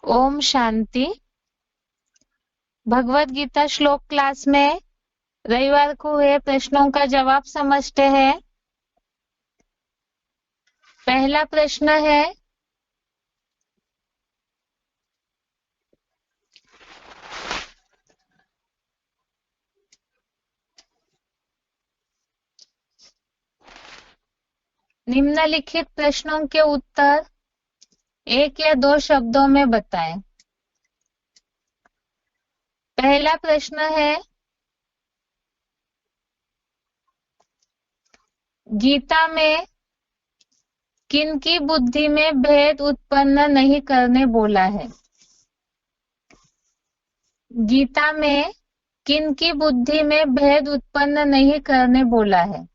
ओम शांति। भगवत गीता श्लोक क्लास में रविवार को हुए प्रश्नों का जवाब समझते हैं। पहला प्रश्न है, निम्नलिखित प्रश्नों के उत्तर एक या दो शब्दों में बताएं। पहला प्रश्न है, गीता में किनकी बुद्धि में भेद उत्पन्न नहीं करने बोला है? गीता में किनकी बुद्धि में भेद उत्पन्न नहीं करने बोला है?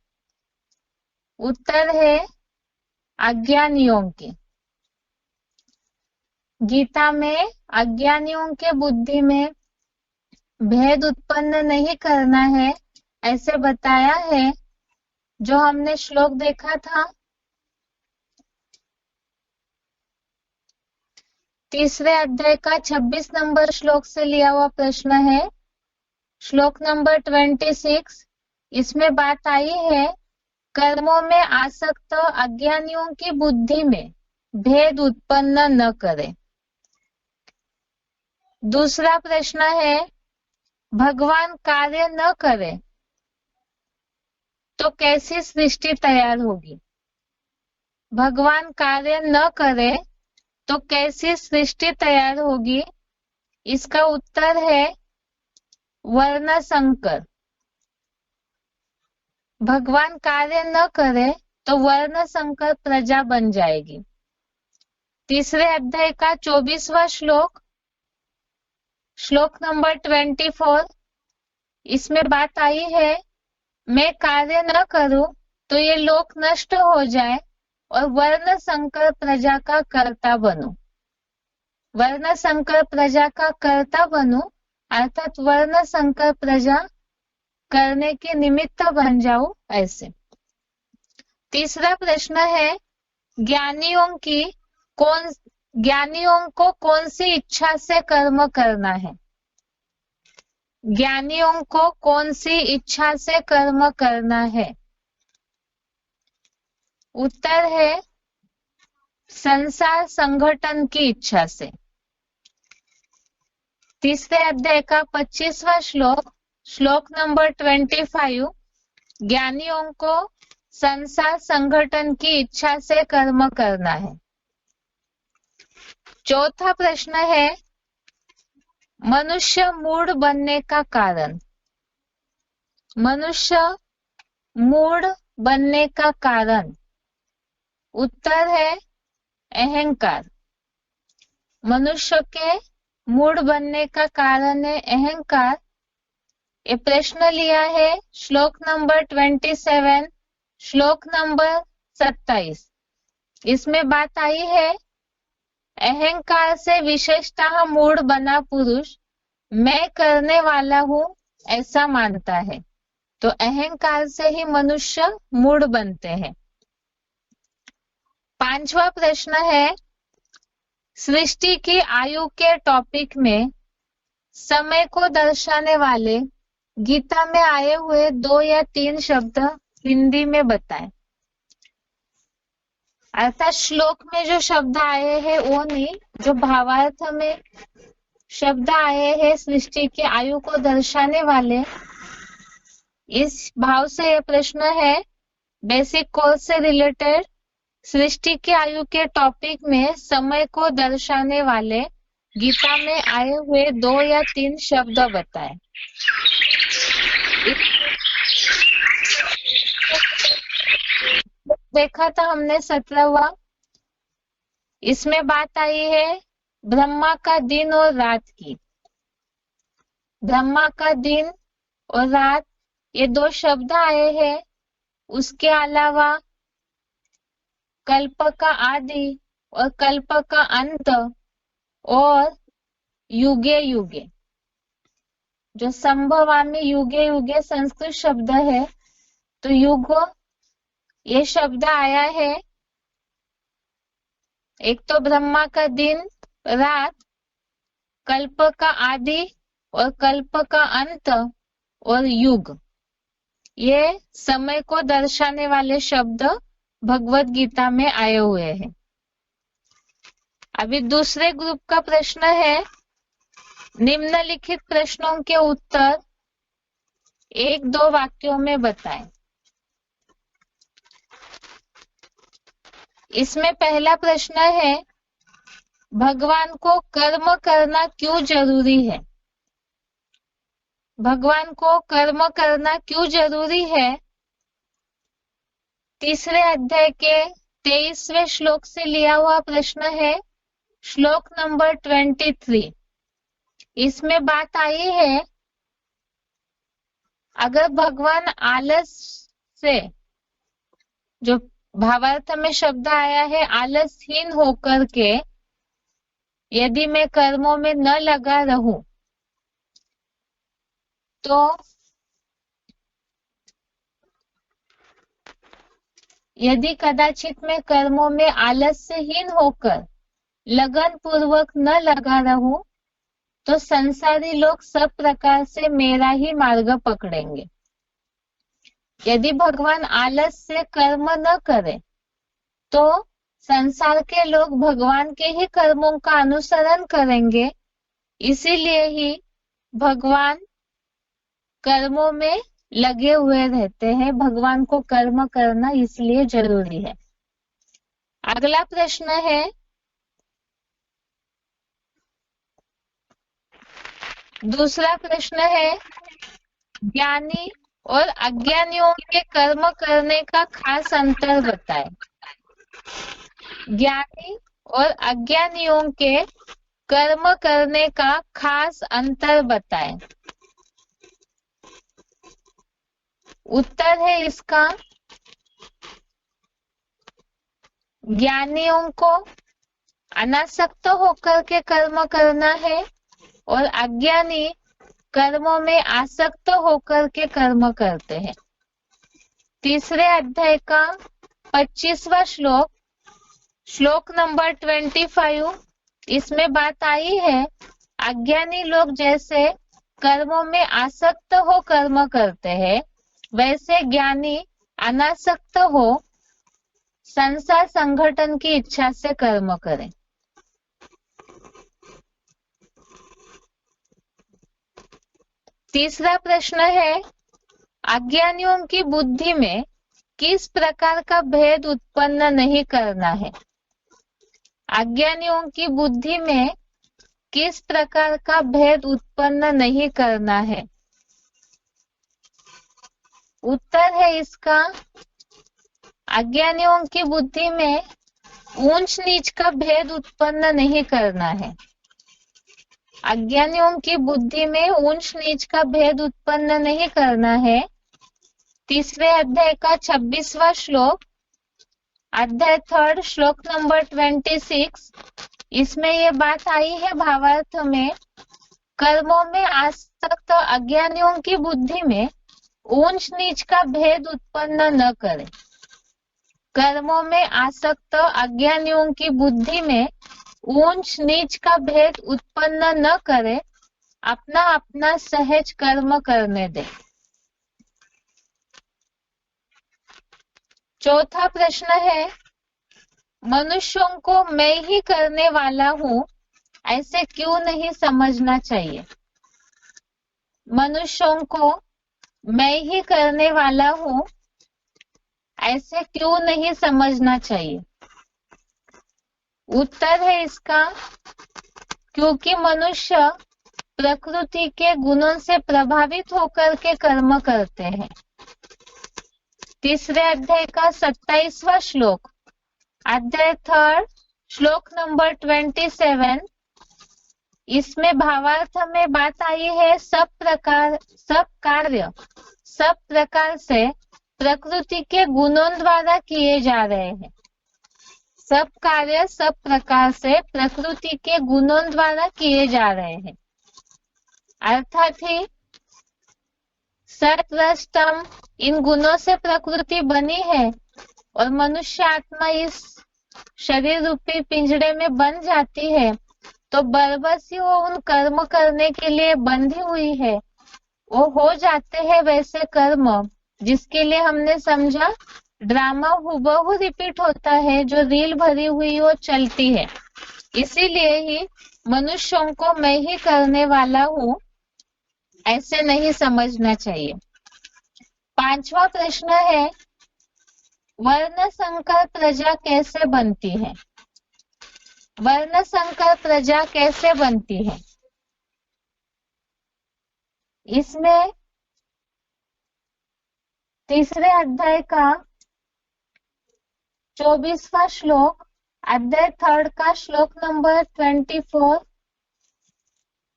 उत्तर है अज्ञानियों की। गीता में अज्ञानियों के बुद्धि में भेद उत्पन्न नहीं करना है, ऐसे बताया है। जो हमने श्लोक देखा था, तीसरे अध्याय का 26 नंबर श्लोक से लिया हुआ प्रश्न है। श्लोक नंबर 26, इसमें बात आई है, कर्मों में आसक्त अज्ञानियों की बुद्धि में भेद उत्पन्न न करे। दूसरा प्रश्न है, भगवान कार्य न करे तो कैसी सृष्टि तैयार होगी? भगवान कार्य न करे तो कैसी सृष्टि तैयार होगी? इसका उत्तर है वर्ण संकर। भगवान कार्य न करे तो वर्ण संकर प्रजा बन जाएगी। तीसरे अध्याय का 24वां श्लोक, श्लोक नंबर 24, इसमें बात आई है, मैं कार्य न करूं तो ये लोक नष्ट हो जाए और वर्ण संकर प्रजा का कर्ता बनूं। वर्ण संकर प्रजा का कर्ता बनूं अर्थात वर्ण संकर प्रजा करने के निमित्त बन जाऊं, ऐसे। तीसरा प्रश्न है, ज्ञानियों को कौन सी इच्छा से कर्म करना है? ज्ञानियों को कौन सी इच्छा से कर्म करना है? उत्तर है संसार संगठन की इच्छा से। तीसरे अध्याय का 25वां श्लोक, श्लोक नंबर 25, ज्ञानियों को संसार संगठन की इच्छा से कर्म करना है। चौथा प्रश्न है, मनुष्य मूढ़ बनने का कारण? मनुष्य मूढ़ बनने का कारण? उत्तर है अहंकार। मनुष्य के मूढ़ बनने का कारण है अहंकार। ये प्रश्न लिया है श्लोक नंबर 27, श्लोक नंबर 27। इसमें बात आई है, अहंकार से विशेषतः मूढ़ बना पुरुष मैं करने वाला हूं ऐसा मानता है। तो अहंकार से ही मनुष्य मूढ़ बनते हैं। पांचवा प्रश्न है, सृष्टि की आयु के टॉपिक में समय को दर्शाने वाले गीता में आए हुए 2 या 3 शब्द हिंदी में बताएं। अर्थात श्लोक में जो शब्द आए हैं वो नहीं, जो भावार्थ में शब्द आए हैं सृष्टि की आयु को दर्शाने वाले, इस भाव से यह प्रश्न है। बेसिक कोर्स से रिलेटेड सृष्टि की आयु के टॉपिक में समय को दर्शाने वाले गीता में आए हुए 2 या 3 शब्द बताएं। देखा था हमने 17वां, इसमें बात आई है ब्रह्मा का दिन और रात की। ब्रह्मा का दिन और रात ये 2 शब्द आए हैं। उसके अलावा कल्प का आदि और कल्प का अंत और युगे युगे, जो संभवामि युगे युगे संस्कृत शब्द है, तो युग ये शब्द आया है। एक तो ब्रह्मा का दिन रात कल्प का आदि और कल्प का अंत और युग, ये समय को दर्शाने वाले शब्द भगवत गीता में आए हुए हैं। अभी दूसरे ग्रुप का प्रश्न है, निम्नलिखित प्रश्नों के उत्तर 1-2 वाक्यों में बताएं। इसमें पहला प्रश्न है, भगवान को कर्म करना क्यों जरूरी है? भगवान को कर्म करना क्यों जरूरी है? तीसरे अध्याय के 23वें श्लोक से लिया हुआ प्रश्न है, श्लोक नंबर 23। इसमें बात आई है, अगर भगवान आलस से, जो भावार्थ में शब्द आया है आलसहीन होकर के, यदि मैं कर्मों में न लगा रहूं तो यदि कदाचित मैं कर्मों में आलस्यहीन होकर लगन पूर्वक न लगा रहूं तो संसारी लोग सब प्रकार से मेरा ही मार्ग पकड़ेंगे। यदि भगवान आलस से कर्म न करे तो संसार के लोग भगवान के ही कर्मों का अनुसरण करेंगे। इसीलिए ही भगवान कर्मों में लगे हुए रहते हैं। भगवान को कर्म करना इसलिए जरूरी है। अगला प्रश्न है, दूसरा प्रश्न है, ज्ञानी और अज्ञानियों के कर्म करने का खास अंतर बताएं। ज्ञानी और अज्ञानियों के कर्म करने का खास अंतर बताएं। उत्तर है इसका, ज्ञानियों को अनासक्त होकर के कर्म करना है और अज्ञानी कर्मों में आसक्त होकर के कर्म करते हैं। तीसरे अध्याय का 25वां श्लोक, श्लोक नंबर 25, इसमें बात आई है, अज्ञानी लोग जैसे कर्मों में आसक्त हो कर्म करते हैं, वैसे ज्ञानी अनासक्त हो संसार संगठन की इच्छा से कर्म करें। तीसरा प्रश्न है, अज्ञानियों की बुद्धि में किस प्रकार का भेद उत्पन्न नहीं करना है? अज्ञानियों की बुद्धि में किस प्रकार का भेद उत्पन्न नहीं करना है? उत्तर है इसका, अज्ञानियों की बुद्धि में ऊंच नीच का भेद उत्पन्न नहीं करना है। अज्ञानियों की बुद्धि में ऊंच नीच का भेद उत्पन्न नहीं करना है। तीसरे अध्याय का 26वां श्लोक, अध्याय 3 श्लोक नंबर 26, इसमें ये बात आई है भावार्थ में, कर्मों में आसक्त अज्ञानियों की बुद्धि में ऊंच नीच का भेद उत्पन्न न करे। कर्मों में आसक्त अज्ञानियों की बुद्धि में ऊंच नीच का भेद उत्पन्न न करे, अपना अपना सहज कर्म करने दे। चौथा प्रश्न है, मनुष्यों को मैं ही करने वाला हूं ऐसे क्यों नहीं समझना चाहिए? मनुष्यों को मैं ही करने वाला हूं ऐसे क्यों नहीं समझना चाहिए? उत्तर है इसका, क्योंकि मनुष्य प्रकृति के गुणों से प्रभावित होकर के कर्म करते हैं। तीसरे अध्याय का 27वां श्लोक, अध्याय 3 श्लोक नंबर 27, इसमें भावार्थ में बात आई है, सब कार्य सब प्रकार से प्रकृति के गुणों द्वारा किए जा रहे हैं। सब कार्य सब प्रकार से प्रकृति के गुणों द्वारा किए जा रहे हैं। अर्थात ही सर्वप्रथम इन गुणों से प्रकृति बनी है और मनुष्य आत्मा इस शरीर रूपी पिंजड़े में बन जाती है तो बरबसी वो उन कर्म करने के लिए बंधी हुई है, वो हो जाते हैं वैसे कर्म जिसके लिए हमने समझा ड्रामा हुबहू रिपीट होता है, जो रील भरी हुई वो चलती है, इसीलिए ही मनुष्यों को मैं ही करने वाला हूँ ऐसे नहीं समझना चाहिए। पांचवा प्रश्न है, वर्ण संकर प्रजा कैसे बनती है? वर्ण संकर प्रजा कैसे बनती है? इसमें तीसरे अध्याय का 24वां श्लोक, अध्याय 3 का श्लोक नंबर 24,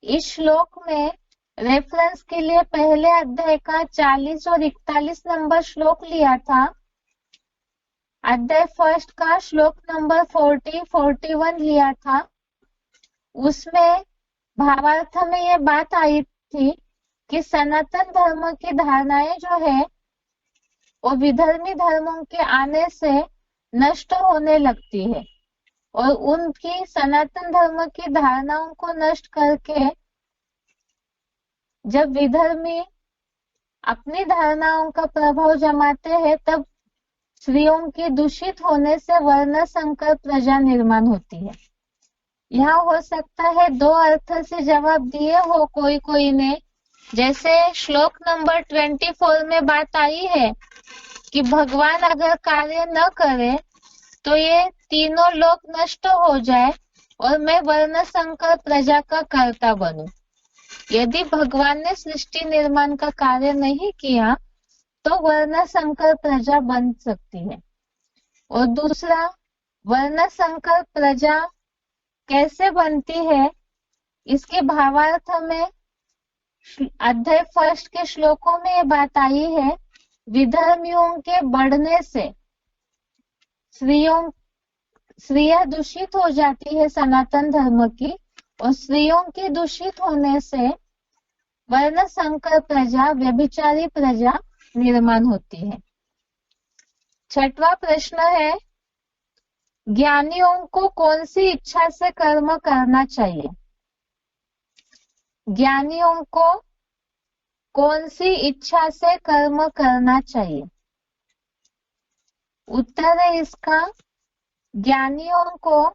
इस श्लोक में रेफरेंस के लिए पहले अध्याय का 40 और 41 नंबर श्लोक लिया था। अध्याय फर्स्ट का श्लोक नंबर 40, 41 लिया था। उसमें भावार्थ में ये बात आई थी कि सनातन धर्म की धारणाएं जो है वो विधर्मी धर्मों के आने से नष्ट होने लगती है, और उनकी सनातन धर्म की धारणाओं को नष्ट करके जब विधर्मी अपनी धारणाओं का प्रभाव जमाते हैं तब स्त्रियों के दूषित होने से वर्ण संकर प्रजा निर्माण होती है। यहाँ हो सकता है दो अर्थ से जवाब दिए हो कोई ने, जैसे श्लोक नंबर 24 में बात आई है कि भगवान अगर कार्य न करे तो ये तीनों लोक नष्ट हो जाए और मैं वर्ण संकर प्रजा का कर्ता बनूं। यदि भगवान ने सृष्टि निर्माण का कार्य नहीं किया तो वर्ण संकर प्रजा बन सकती है। और दूसरा, वर्ण संकर प्रजा कैसे बनती है, इसके भावार्थ में अध्याय फर्स्ट के श्लोकों में ये बात आई है, विधर्मियों के बढ़ने से स्त्रियां दूषित हो जाती है सनातन धर्म की, और स्त्रियों के दूषित होने से वर्ण संकर प्रजा, व्यभिचारी प्रजा निर्माण होती है। छठवां प्रश्न है, ज्ञानियों को कौन सी इच्छा से कर्म करना चाहिए? ज्ञानियों को कौन सी इच्छा से कर्म करना चाहिए? उत्तर है इसका, ज्ञानियों को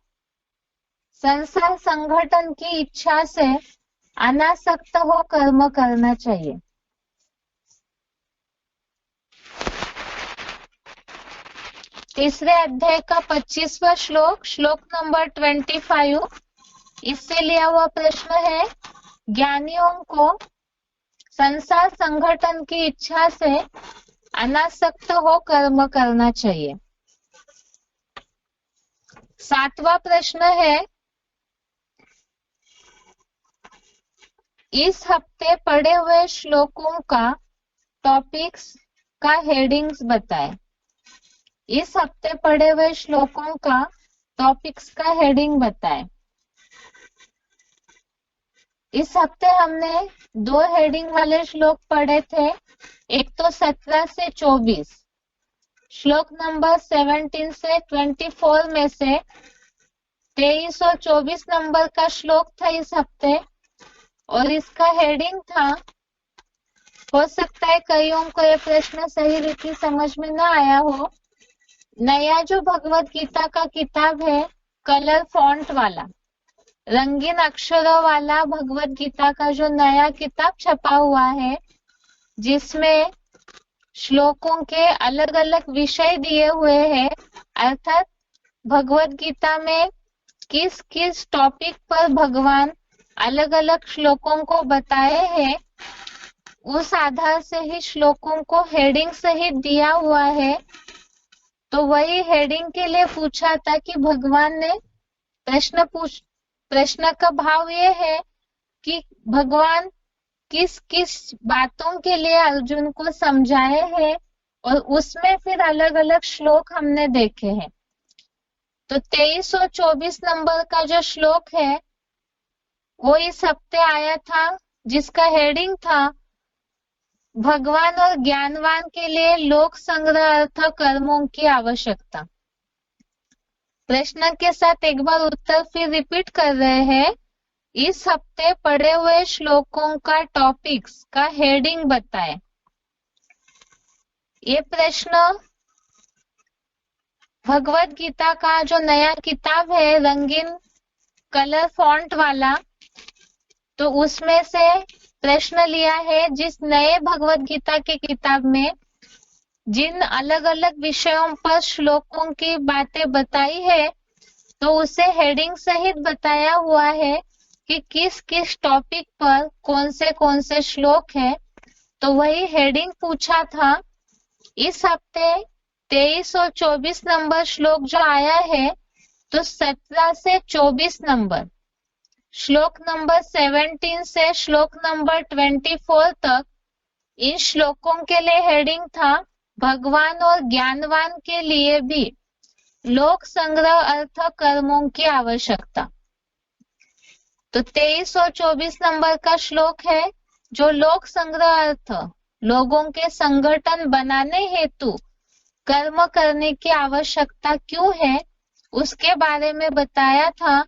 संसार संगठन की इच्छा से अनासक्त हो कर्म करना चाहिए। तीसरे अध्याय का 25वां श्लोक, श्लोक नंबर 25, इससे लिया हुआ प्रश्न है, ज्ञानियों को संसार संगठन की इच्छा से अनासक्त हो कर्म करना चाहिए। सातवां प्रश्न है, इस हफ्ते पढ़े हुए श्लोकों का टॉपिक्स का हेडिंग्स बताएं। इस हफ्ते पढ़े हुए श्लोकों का टॉपिक्स का हेडिंग बताएं। इस हफ्ते हमने दो हेडिंग वाले श्लोक पढ़े थे, एक तो 17 से 24, श्लोक नंबर 17 से 24 में से 23 और 24 नंबर का श्लोक था इस हफ्ते, और इसका हेडिंग था, हो सकता है कईयों को यह प्रश्न सही रीति समझ में ना आया हो, नया जो भगवत गीता का किताब है, कलर फॉन्ट वाला, रंगीन अक्षरों वाला भगवत गीता का जो नया किताब छपा हुआ है, जिसमें श्लोकों के अलग अलग विषय दिए हुए हैं, अर्थात भगवत गीता में किस किस टॉपिक पर भगवान अलग अलग श्लोकों को बताए हैं, उस आधार से ही श्लोकों को हेडिंग सहित दिया हुआ है। तो वही हेडिंग के लिए पूछा था कि भगवान ने प्रश्न का भाव ये है कि भगवान किस किस बातों के लिए अर्जुन को समझाए हैं, और उसमें फिर अलग अलग श्लोक हमने देखे हैं। तो 23 और 24 नंबर का जो श्लोक है वो इस हफ्ते आया था, जिसका हेडिंग था, भगवान और ज्ञानवान के लिए लोक संग्रह अर्थ कर्मों की आवश्यकता। प्रश्न के साथ एक बार उत्तर फिर रिपीट कर रहे हैं, इस हफ्ते पढ़े हुए श्लोकों का टॉपिक्स का हेडिंग बताएं। ये प्रश्न भगवत गीता का जो नया किताब है रंगीन कलर फॉन्ट वाला, तो उसमें से प्रश्न लिया है। जिस नए भगवत गीता के किताब में जिन अलग अलग विषयों पर श्लोकों की बातें बताई है, तो उसे हेडिंग सहित बताया हुआ है कि किस किस टॉपिक पर कौन से श्लोक है। तो वही हेडिंग पूछा था। इस हफ्ते 23 और 24 नंबर श्लोक जो आया है, तो 17 से 24 नंबर, श्लोक नंबर 17 से श्लोक नंबर 24 तक, इन श्लोकों के लिए हेडिंग था भगवान और ज्ञानवान के लिए भी लोक संग्रह अर्थ कर्मों की आवश्यकता। तो 23 और 24 नंबर का श्लोक है जो लोक संग्रह अर्थ, लोगों के संगठन बनाने हेतु कर्म करने की आवश्यकता क्यों है, उसके बारे में बताया था।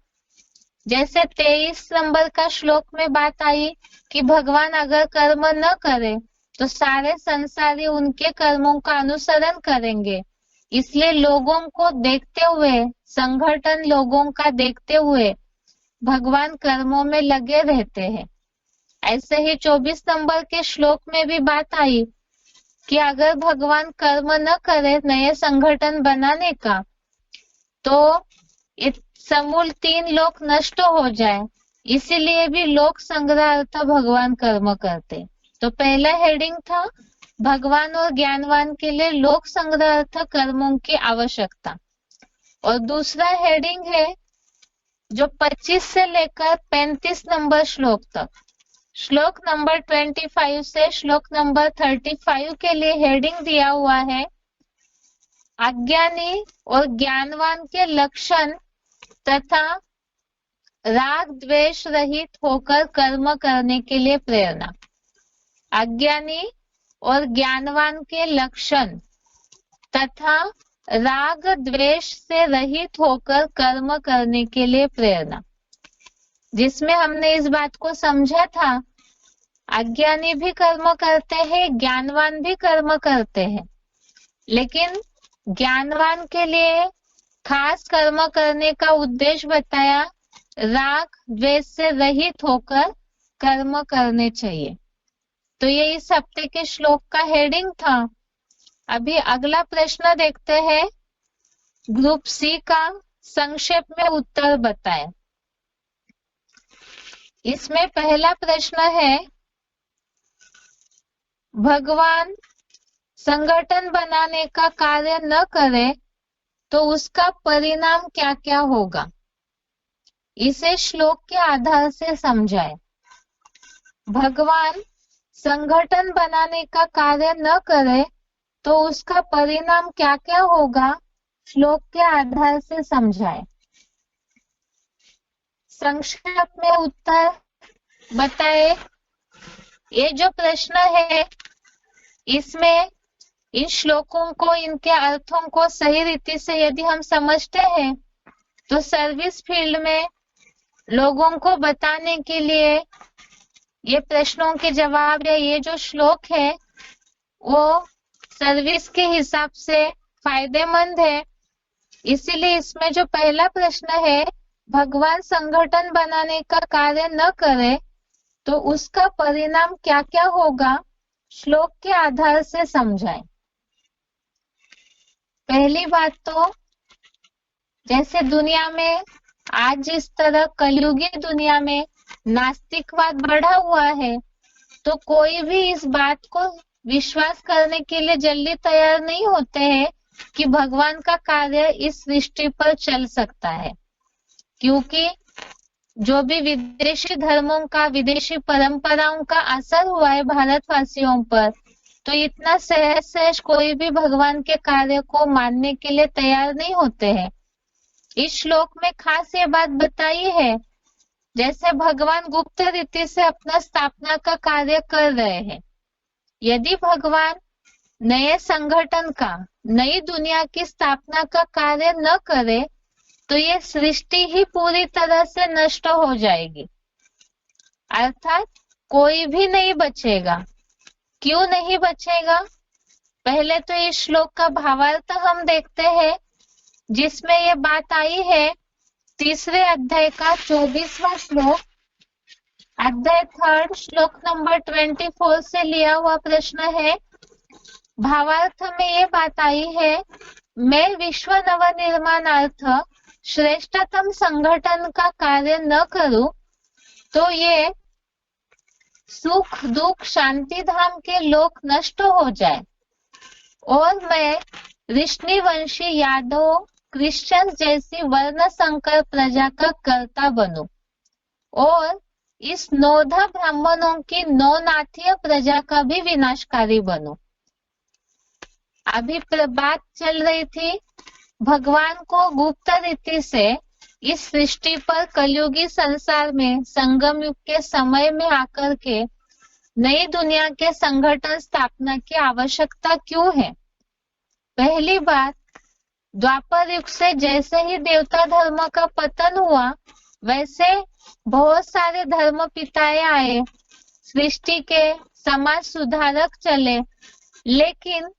जैसे 23 नंबर का श्लोक में बात आई कि भगवान अगर कर्म न करे तो सारे संसारी उनके कर्मों का अनुसरण करेंगे, इसलिए लोगों को देखते हुए, संगठन लोगों का देखते हुए भगवान कर्मों में लगे रहते हैं। ऐसे ही 24 नंबर के श्लोक में भी बात आई कि अगर भगवान कर्म न करे नए संगठन बनाने का, तो समूल 3 लोक नष्ट हो जाए, इसीलिए भी लोक संग्रह अर्थ भगवान कर्म करते। तो पहला हेडिंग था भगवान और ज्ञानवान के लिए लोक संग्रह अर्थ कर्मों की आवश्यकता, और दूसरा हेडिंग है जो 25 से लेकर 35 नंबर श्लोक तक, श्लोक नंबर 25 से श्लोक नंबर 35 के लिए हेडिंग दिया हुआ है अज्ञानी और ज्ञानवान के लक्षण तथा राग द्वेष रहित होकर कर्म करने के लिए प्रेरणा। अज्ञानी और ज्ञानवान के लक्षण तथा राग द्वेष से रहित होकर कर्म करने के लिए प्रेरणा, जिसमें हमने इस बात को समझा था अज्ञानी भी कर्म करते हैं, ज्ञानवान भी कर्म करते हैं, लेकिन ज्ञानवान के लिए खास कर्म करने का उद्देश्य बताया राग द्वेष से रहित होकर कर्म करने चाहिए। तो ये इस हफ्ते के श्लोक का हेडिंग था। अभी अगला प्रश्न देखते हैं। ग्रुप सी का संक्षेप में उत्तर बताएं। इसमें पहला प्रश्न है भगवान संगठन बनाने का कार्य न करे तो उसका परिणाम क्या क्या होगा, इसे श्लोक के आधार से समझाएं। भगवान संगठन बनाने का कार्य न करे तो उसका परिणाम क्या क्या होगा, श्लोक के आधार से समझाएं। संक्षेप में उत्तर बताएं। ये जो प्रश्न है, इसमें इन श्लोकों को, इनके अर्थों को सही रीति से यदि हम समझते हैं, तो सर्विस फील्ड में लोगों को बताने के लिए ये प्रश्नों के जवाब या ये जो श्लोक है वो सर्विस के हिसाब से फायदेमंद है। इसीलिए इसमें जो पहला प्रश्न है भगवान संगठन बनाने का कार्य न करे तो उसका परिणाम क्या क्या होगा, श्लोक के आधार से समझाएं। पहली बात तो जैसे दुनिया में आज जिस तरह कलयुगी दुनिया में नास्तिकवाद बढ़ा हुआ है, तो कोई भी इस बात को विश्वास करने के लिए जल्दी तैयार नहीं होते हैं कि भगवान का कार्य इस सृष्टि पर चल सकता है, क्योंकि जो भी विदेशी धर्मों का, विदेशी परंपराओं का असर हुआ है भारतवासियों पर, तो इतना सहज सहज कोई भी भगवान के कार्य को मानने के लिए तैयार नहीं होते हैं। इस श्लोक में खास ये बात बताई है, जैसे भगवान गुप्त रीति से अपना स्थापना का कार्य कर रहे हैं। यदि भगवान नए संगठन का, नई दुनिया की स्थापना का कार्य न करे तो ये सृष्टि ही पूरी तरह से नष्ट हो जाएगी। अर्थात कोई भी नहीं बचेगा। क्यों नहीं बचेगा? पहले तो इस श्लोक का भावार्थ हम देखते हैं, जिसमें ये बात आई है। तीसरे अध्याय का 24वां श्लोक, अध्याय 3 श्लोक नंबर 24 से लिया हुआ प्रश्न है। भावार्थ में ये बात आई है, मैं विश्व नवनिर्माणार्थ श्रेष्ठतम संगठन का कार्य न करूं तो ये सुख दुख शांति धाम के लोक नष्ट हो जाए और मैं ऋषिवंशी यादव क्रिश्चियन जैसी वर्ण संकर प्रजा का कर्ता बनूं और इस नौधा ब्राह्मणों की नौनाथीय प्रजा का भी विनाशकारी बनूं। अभी बात चल रही थी भगवान को गुप्त रीति से इस सृष्टि पर कलयुगी संसार में संगम युग के समय में आकर के नई दुनिया के संगठन स्थापना की आवश्यकता क्यों है? पहली बात, द्वापर युग से जैसे ही देवता धर्म का पतन हुआ वैसे बहुत सारे धर्म पिताएं आए, सृष्टि के समाज सुधारक चले, लेकिन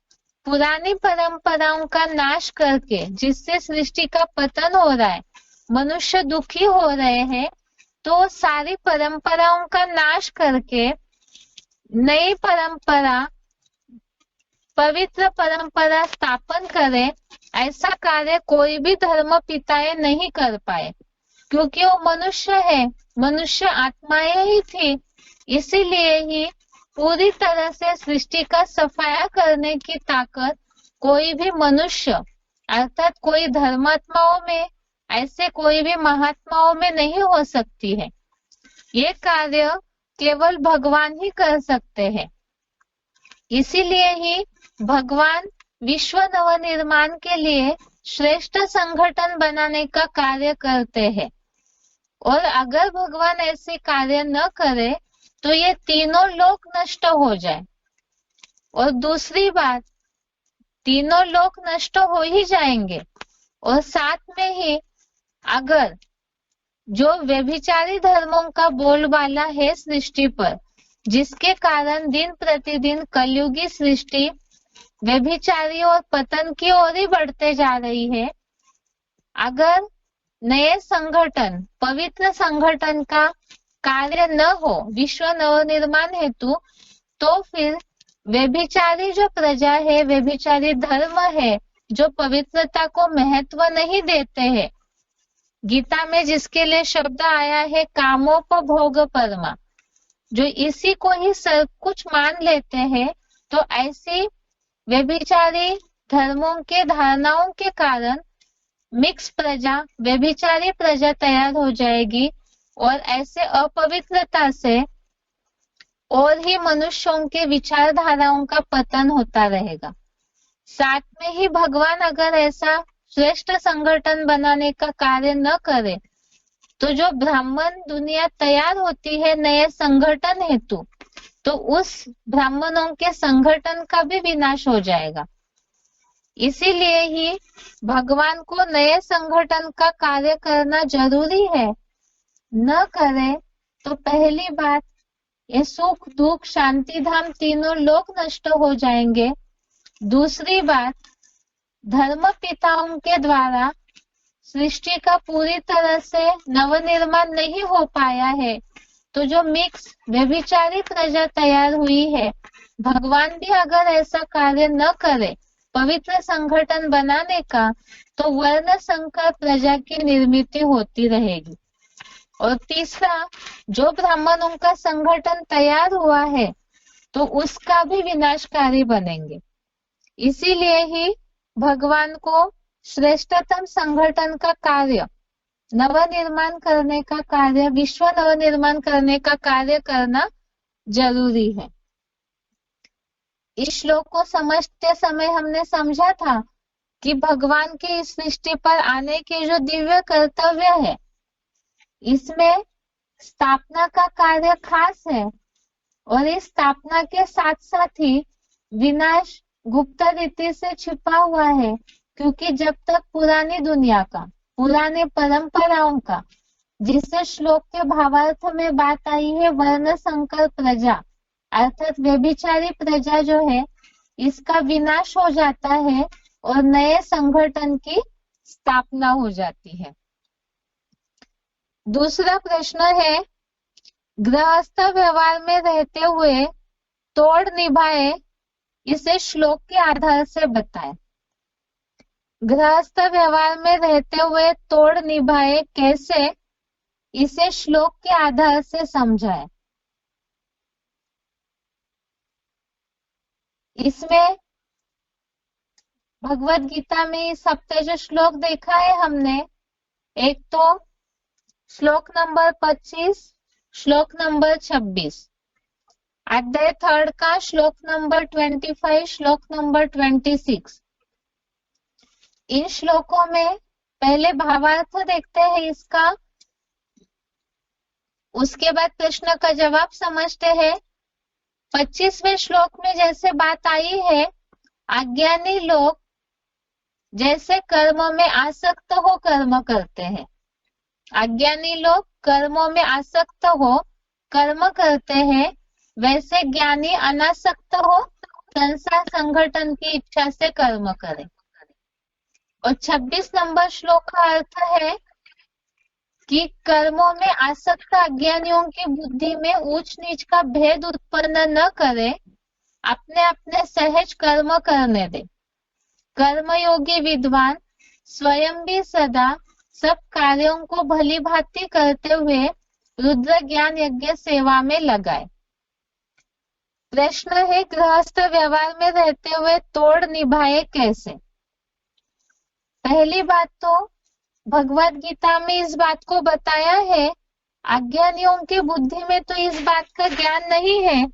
पुरानी परंपराओं का नाश करके जिससे सृष्टि का पतन हो रहा है, मनुष्य दुखी हो रहे हैं, तो सारी परंपराओं का नाश करके नई परंपरा, पवित्र परंपरा स्थापन करे, ऐसा कार्य कोई भी धर्म पिताएं नहीं कर पाए, क्योंकि वो मनुष्य है, मनुष्य आत्माएं ही थी। इसीलिए ही पूरी तरह से सृष्टि का सफाया करने की ताकत कोई भी मनुष्य अर्थात कोई धर्मात्माओं में, ऐसे कोई भी महात्माओं में नहीं हो सकती है। ये कार्य केवल भगवान ही कर सकते हैं। इसीलिए ही भगवान विश्व नवनिर्माण के लिए श्रेष्ठ संगठन बनाने का कार्य करते हैं, और अगर भगवान ऐसे कार्य न करे तो ये तीनों लोक नष्ट हो जाए। और दूसरी बात, तीनों लोक नष्ट हो ही जाएंगे और साथ में ही अगर जो व्यभिचारी धर्मों का बोलबाला है सृष्टि पर, जिसके कारण दिन प्रतिदिन कलयुगी सृष्टि व्यभिचारी और पतन की ओर ही बढ़ते जा रही है, अगर नए संगठन, पवित्र संगठन का कार्य न हो विश्व नवनिर्माण हेतु, तो फिर व्यभिचारी जो प्रजा है, व्यभिचारी धर्म है, जो पवित्रता को महत्व नहीं देते हैं, गीता में जिसके लिए शब्द आया है कामोपभोग परमा, जो इसी को ही सब कुछ मान लेते हैं, तो ऐसी व्यभिचारी धर्मों के धारणाओं के कारण मिक्स प्रजा, व्यभिचारी प्रजा तैयार हो जाएगी और ऐसे अपवित्रता से और ही मनुष्यों के विचारधाराओं का पतन होता रहेगा। साथ में ही भगवान अगर ऐसा श्रेष्ठ संगठन बनाने का कार्य न करे, तो जो ब्राह्मण दुनिया तैयार होती है नए संगठन हेतु, तो उस ब्राह्मणों के संगठन का भी विनाश हो जाएगा। इसीलिए ही भगवान को नए संगठन का कार्य करना जरूरी है। न करे तो पहली बात, ये सुख दुख शांति धाम तीनों लोक नष्ट हो जाएंगे। दूसरी बात, धर्म पिताओं के द्वारा सृष्टि का पूरी तरह से नवनिर्माण नहीं हो पाया है, तो जो मिक्स व्यभिचारी प्रजा तैयार हुई है, भगवान भी अगर ऐसा कार्य न करे पवित्र संगठन बनाने का, तो वर्ण संकर प्रजा की निर्मित होती रहेगी। और तीसरा, जो ब्राह्मणों का संगठन तैयार हुआ है तो उसका भी विनाशकारी बनेंगे। इसीलिए ही भगवान को श्रेष्ठतम संगठन का कार्य, नवनिर्माण करने का कार्य, विश्व नवनिर्माण करने का कार्य करना जरूरी है। इस श्लोक को समझते समय हमने समझा था कि भगवान के इस सृष्टि पर आने के जो दिव्य कर्तव्य है, इसमें स्थापना का कार्य खास है, और इस स्थापना के साथ साथ ही विनाश गुप्त रीति से छिपा हुआ है, क्योंकि जब तक पुरानी दुनिया का, पुराने परंपराओं का जिस श्लोक के भावार्थ में बात आई है वर्ण संकर प्रजा, अर्थात व्यभिचारी प्रजा जो है इसका विनाश हो जाता है और नए संगठन की स्थापना हो जाती है। दूसरा प्रश्न है, गृहस्थ व्यवहार में रहते हुए तोड़ निभाए, इसे श्लोक के आधार से बताएं। गृहस्थ व्यवहार में रहते हुए तोड़ निभाए कैसे, इसे श्लोक के आधार से समझाएं। इसमें भगवत गीता में इस हफ्ते जो श्लोक देखा है हमने, एक तो श्लोक नंबर 25, श्लोक नंबर 26, अध्याय 3 का श्लोक नंबर 25, श्लोक नंबर 26। इन श्लोकों में पहले भावार्थ देखते हैं इसका, उसके बाद प्रश्न का जवाब समझते हैं। 25वें श्लोक में जैसे बात आई है, अज्ञानी लोग जैसे कर्मों में आसक्त हो कर्म करते हैं, अज्ञानी लोग कर्मों में आसक्त हो कर्म करते हैं, वैसे ज्ञानी अनासक्त हो संसार संगठन की इच्छा से कर्म करें। और 26 नंबर श्लोक का अर्थ है कि कर्मों में आसक्त अज्ञानियों की बुद्धि में ऊंच नीच का भेद उत्पन्न न करे, अपने अपने सहज कर्म करने दे। कर्मयोगी विद्वान स्वयं भी सदा सब कार्यों को भली भांति करते हुए रुद्र ज्ञान यज्ञ सेवा में लगाए। प्रश्न है, गृहस्थ व्यवहार में रहते हुए तोड़ निभाए कैसे। पहली बात तो भगवत गीता में इस बात को बताया है, अज्ञानियों की बुद्धि में तो इस बात का ज्ञान नहीं है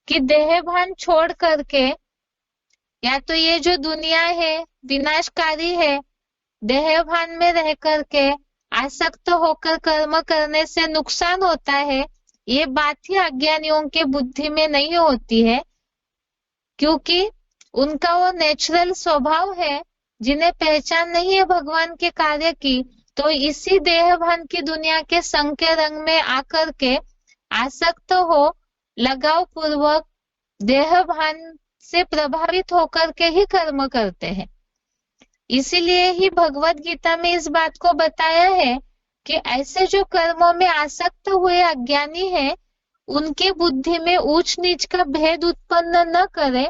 कि देह भान छोड़ करके, या तो ये जो दुनिया है विनाशकारी है, देह भान में रह करके आसक्त होकर कर्म करने से नुकसान होता है, ये बात ही अज्ञानियों के बुद्धि में नहीं होती है, क्योंकि उनका वो नेचुरल स्वभाव है, जिन्हें पहचान नहीं है भगवान के कार्य की, तो इसी देह भान की दुनिया के संग के रंग में आकर के आसक्त हो लगाव पूर्वक देह भान से प्रभावित होकर के ही कर्म करते हैं। इसीलिए ही भगवत गीता में इस बात को बताया है कि ऐसे जो कर्मों में आसक्त हुए अज्ञानी है, उनके बुद्धि में ऊंच नीच का भेद उत्पन्न न करे,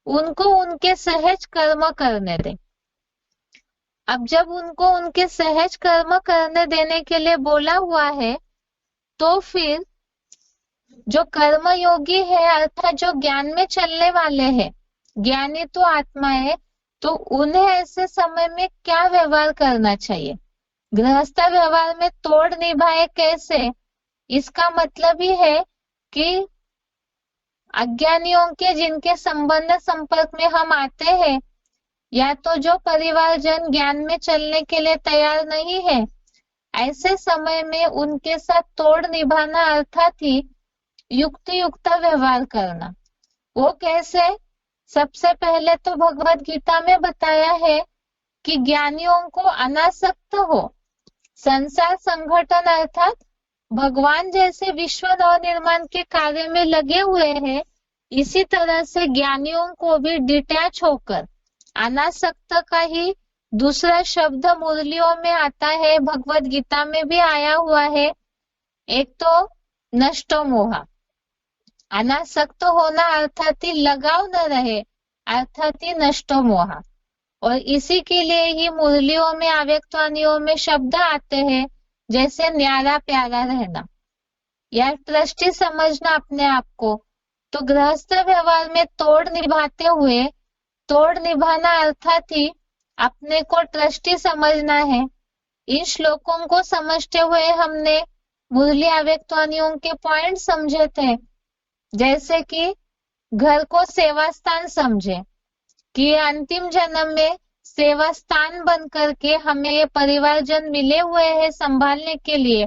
उनको उनके सहज कर्म करने दे। अब जब उनको उनके सहज कर्म करने देने के लिए बोला हुआ है, तो फिर जो कर्म योगी है अर्थात जो ज्ञान में चलने वाले हैं, ज्ञानी तो आत्मा है, तो उन्हें ऐसे समय में क्या व्यवहार करना चाहिए। गृहस्थ व्यवहार में तोड़ निभाए कैसे, इसका मतलब ही है कि अज्ञानियों के जिनके संबंध संपर्क में हम आते हैं, या तो जो परिवारजन ज्ञान में चलने के लिए तैयार नहीं है, ऐसे समय में उनके साथ तोड़ निभाना अर्थात ही युक्त व्यवहार करना। वो कैसे, सबसे पहले तो भगवत गीता में बताया है कि ज्ञानियों को अनासक्त हो संसार संगठन अर्थात भगवान जैसे विश्व नवनिर्माण के कार्य में लगे हुए हैं, इसी तरह से ज्ञानियों को भी डिटैच होकर, अनासक्त का ही दूसरा शब्द मुरलियों में आता है, भगवत गीता में भी आया हुआ है। एक तो नष्ट मोह, अनासक्त होना अर्थात ही लगाव न रहे, अर्थात ही नष्ट मोह। और इसी के लिए ही मुरलियों में अव्यक्तवाणियों में शब्द आते हैं, जैसे न्यारा प्यारा रहना या ट्रस्टी समझना अपने आप को। तो गृहस्थ व्यवहार में तोड़ निभाते हुए, तोड़ निभाना अर्थात ही अपने को ट्रस्टी समझना है। इन श्लोकों को समझते हुए हमने मुरली अव्यक्तवाणियों के पॉइंट समझे थे, जैसे कि घर को सेवा स्थान समझे कि अंतिम जन्म में सेवा स्थान बन करके हमें ये परिवारजन मिले हुए हैं संभालने के लिए,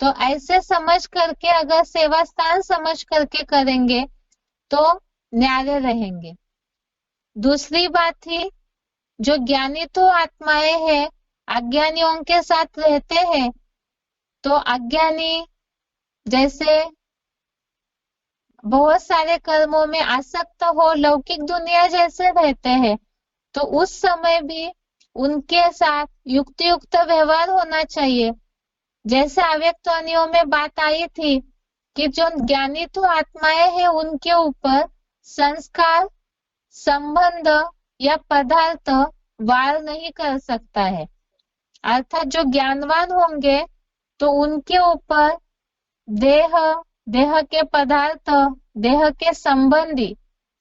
तो ऐसे समझ करके अगर सेवा स्थान समझ करके करेंगे तो न्यारे रहेंगे। दूसरी बात थी, जो ज्ञानी तो आत्माएं हैं, अज्ञानियों के साथ रहते हैं, तो अज्ञानी जैसे बहुत सारे कर्मों में आसक्त हो, लौकिक दुनिया जैसे रहते हैं, तो उस समय भी उनके साथ युक्त युक्त व्यवहार होना चाहिए। जैसे अव्यक्त वाणियों में बात आई थी कि जो ज्ञानी तो आत्माएं हैं, उनके ऊपर संस्कार, संबंध या पदार्थ वार नहीं कर सकता है। अर्थात जो ज्ञानवान होंगे तो उनके ऊपर देह, देह के पदार्थ, देह के संबंधी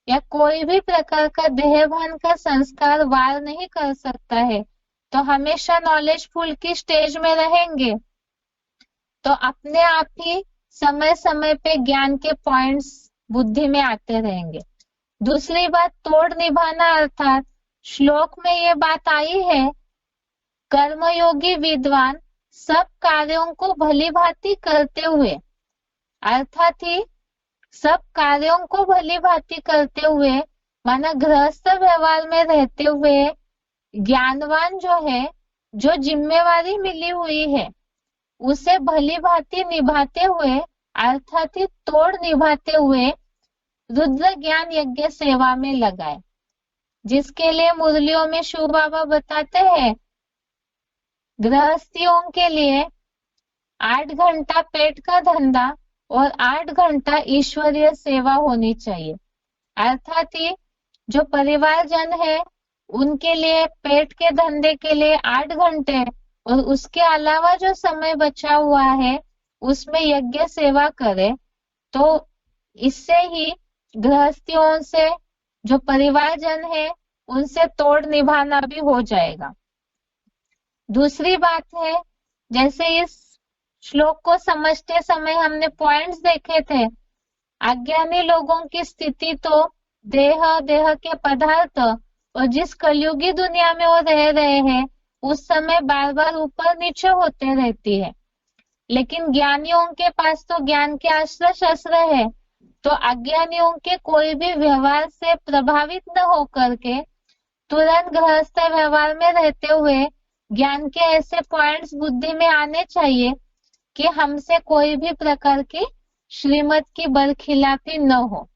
या कोई भी प्रकार का देहभान का संस्कार वार नहीं कर सकता है। तो हमेशा नॉलेजफुल की स्टेज में रहेंगे तो अपने आप ही समय समय पे ज्ञान के पॉइंट्स बुद्धि में आते रहेंगे। दूसरी बात, तोड़ निभाना, अर्थात श्लोक में ये बात आई है, कर्मयोगी विद्वान सब कार्यों को भली भांति करते हुए, अर्थात ही सब कार्यों को भली भांति करते हुए, माना गृहस्थ व्यवहार में रहते हुए ज्ञानवान जो है, जो जिम्मेवारी मिली हुई है उसे भली भांति निभाते हुए, अर्थात ही तोड़ निभाते हुए रुद्र ज्ञान यज्ञ सेवा में लगाए। जिसके लिए मुरलियों में शिव बाबा बताते हैं, गृहस्थियों के लिए 8 घंटा पेट का धंधा और 8 घंटा ईश्वरीय सेवा होनी चाहिए। अर्थात ही जो परिवारजन है उनके लिए पेट के धंधे के लिए 8 घंटे और उसके अलावा जो समय बचा हुआ है उसमें यज्ञ सेवा करे, तो इससे ही गृहस्थियों से, जो परिवारजन है उनसे तोड़ निभाना भी हो जाएगा। दूसरी बात है, जैसे इस श्लोक को समझते समय हमने पॉइंट्स देखे थे, अज्ञानी लोगों की स्थिति तो देह, देह के पदार्थ और जिस कलयुगी दुनिया में वो रह रहे हैं उस समय बार बार ऊपर नीचे होते रहती है। लेकिन ज्ञानियों के पास तो ज्ञान के अस्त्र शस्त्र है, तो अज्ञानियों के कोई भी व्यवहार से प्रभावित न होकर के तुरंत गृहस्थ व्यवहार में रहते हुए ज्ञान के ऐसे पॉइंट्स बुद्धि में आने चाहिए कि हमसे कोई भी प्रकार की श्रीमत की बरखिलाफी न हो।